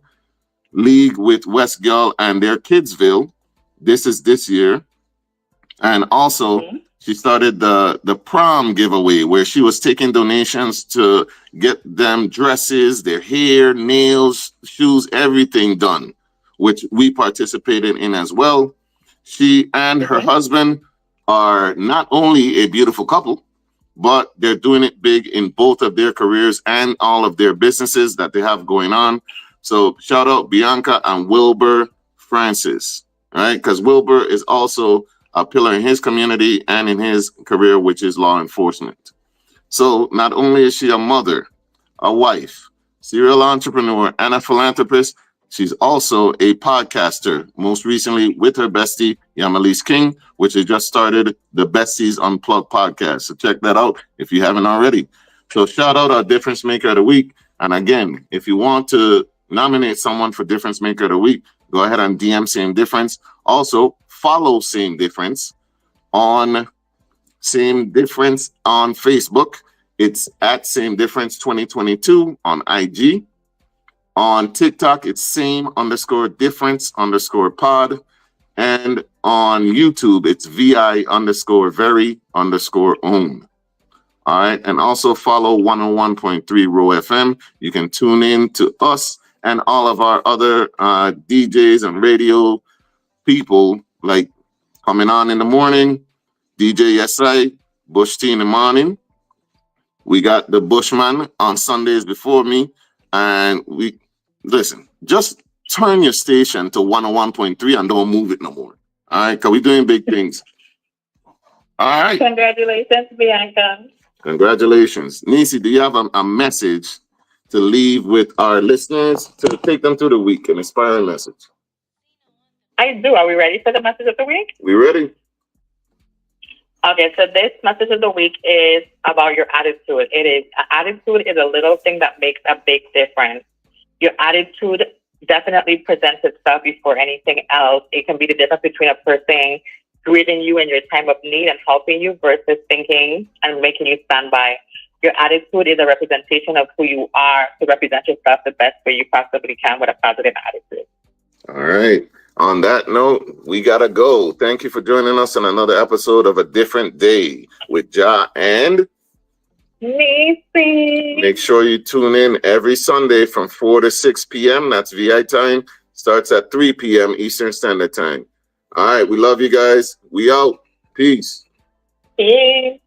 league with West Girl and their Kidsville. This is this year. And also, she started the prom giveaway, where she was taking donations to get them dresses, their hair, nails, shoes, everything done, which we participated in as well. She and her husband are not only a beautiful couple, but they're doing it big in both of their careers and all of their businesses that they have going on. So shout out Bianca and Wilbur Francis, all right? Because Wilbur is also a pillar in his community and in his career, which is law enforcement. So not only is she a mother, a wife, serial entrepreneur, and a philanthropist, she's also a podcaster, most recently with her bestie, Yamalis King, which has just started the Besties Unplugged podcast. So check that out if you haven't already. So shout out our Difference Maker of the Week. And again, if you want to nominate someone for Difference Maker of the Week, go ahead and DM Same Difference. Also, follow Same Difference on Same Difference on Facebook. It's at Same Difference 2022 on IG. On TikTok, it's same_difference_pod. And on YouTube, it's VI_very_own. All right. And also follow 101.3 Row FM. You can tune in to us and all of our other DJs and radio people, like coming on in the morning, DJ SI, Bush T in the morning. We got the Bushman on Sundays before me. And we, listen, just turn your station to 101.3 and don't move it no more. All right, because we're doing big things. All right. Congratulations, Bianca. Congratulations. Neci, do you have a message to leave with our listeners to take them through the week, an inspiring message? I do. Are we ready for the message of the week? We ready? Okay, so this message of the week is about your attitude. Attitude is a little thing that makes a big difference. Your attitude definitely presents itself before anything else. It can be the difference between a person greeting you in your time of need and helping you versus thinking and making you stand by. Your attitude is a representation of who you are, to represent yourself the best way you possibly can with a positive attitude. All right. On that note, we gotta go. Thank you for joining us on another episode of A Different Day with Jah and Neci. Make sure you tune in every Sunday from 4 to 6 p.m. That's VI time. Starts at 3 p.m. Eastern Standard Time. All right. We love you guys. We out. Peace. Peace.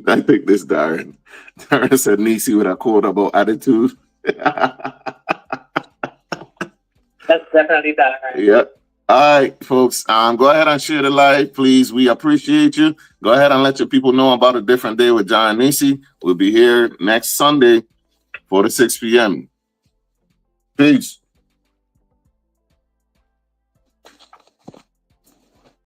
I think this Darren. Darren said Neci with a quote about attitude. That's definitely that. Yep. All right, folks. Go ahead and share the live, please. We appreciate you. Go ahead and let your people know about a different day with Jah and Neci. We'll be here next Sunday, 4 to 6 p.m. Peace.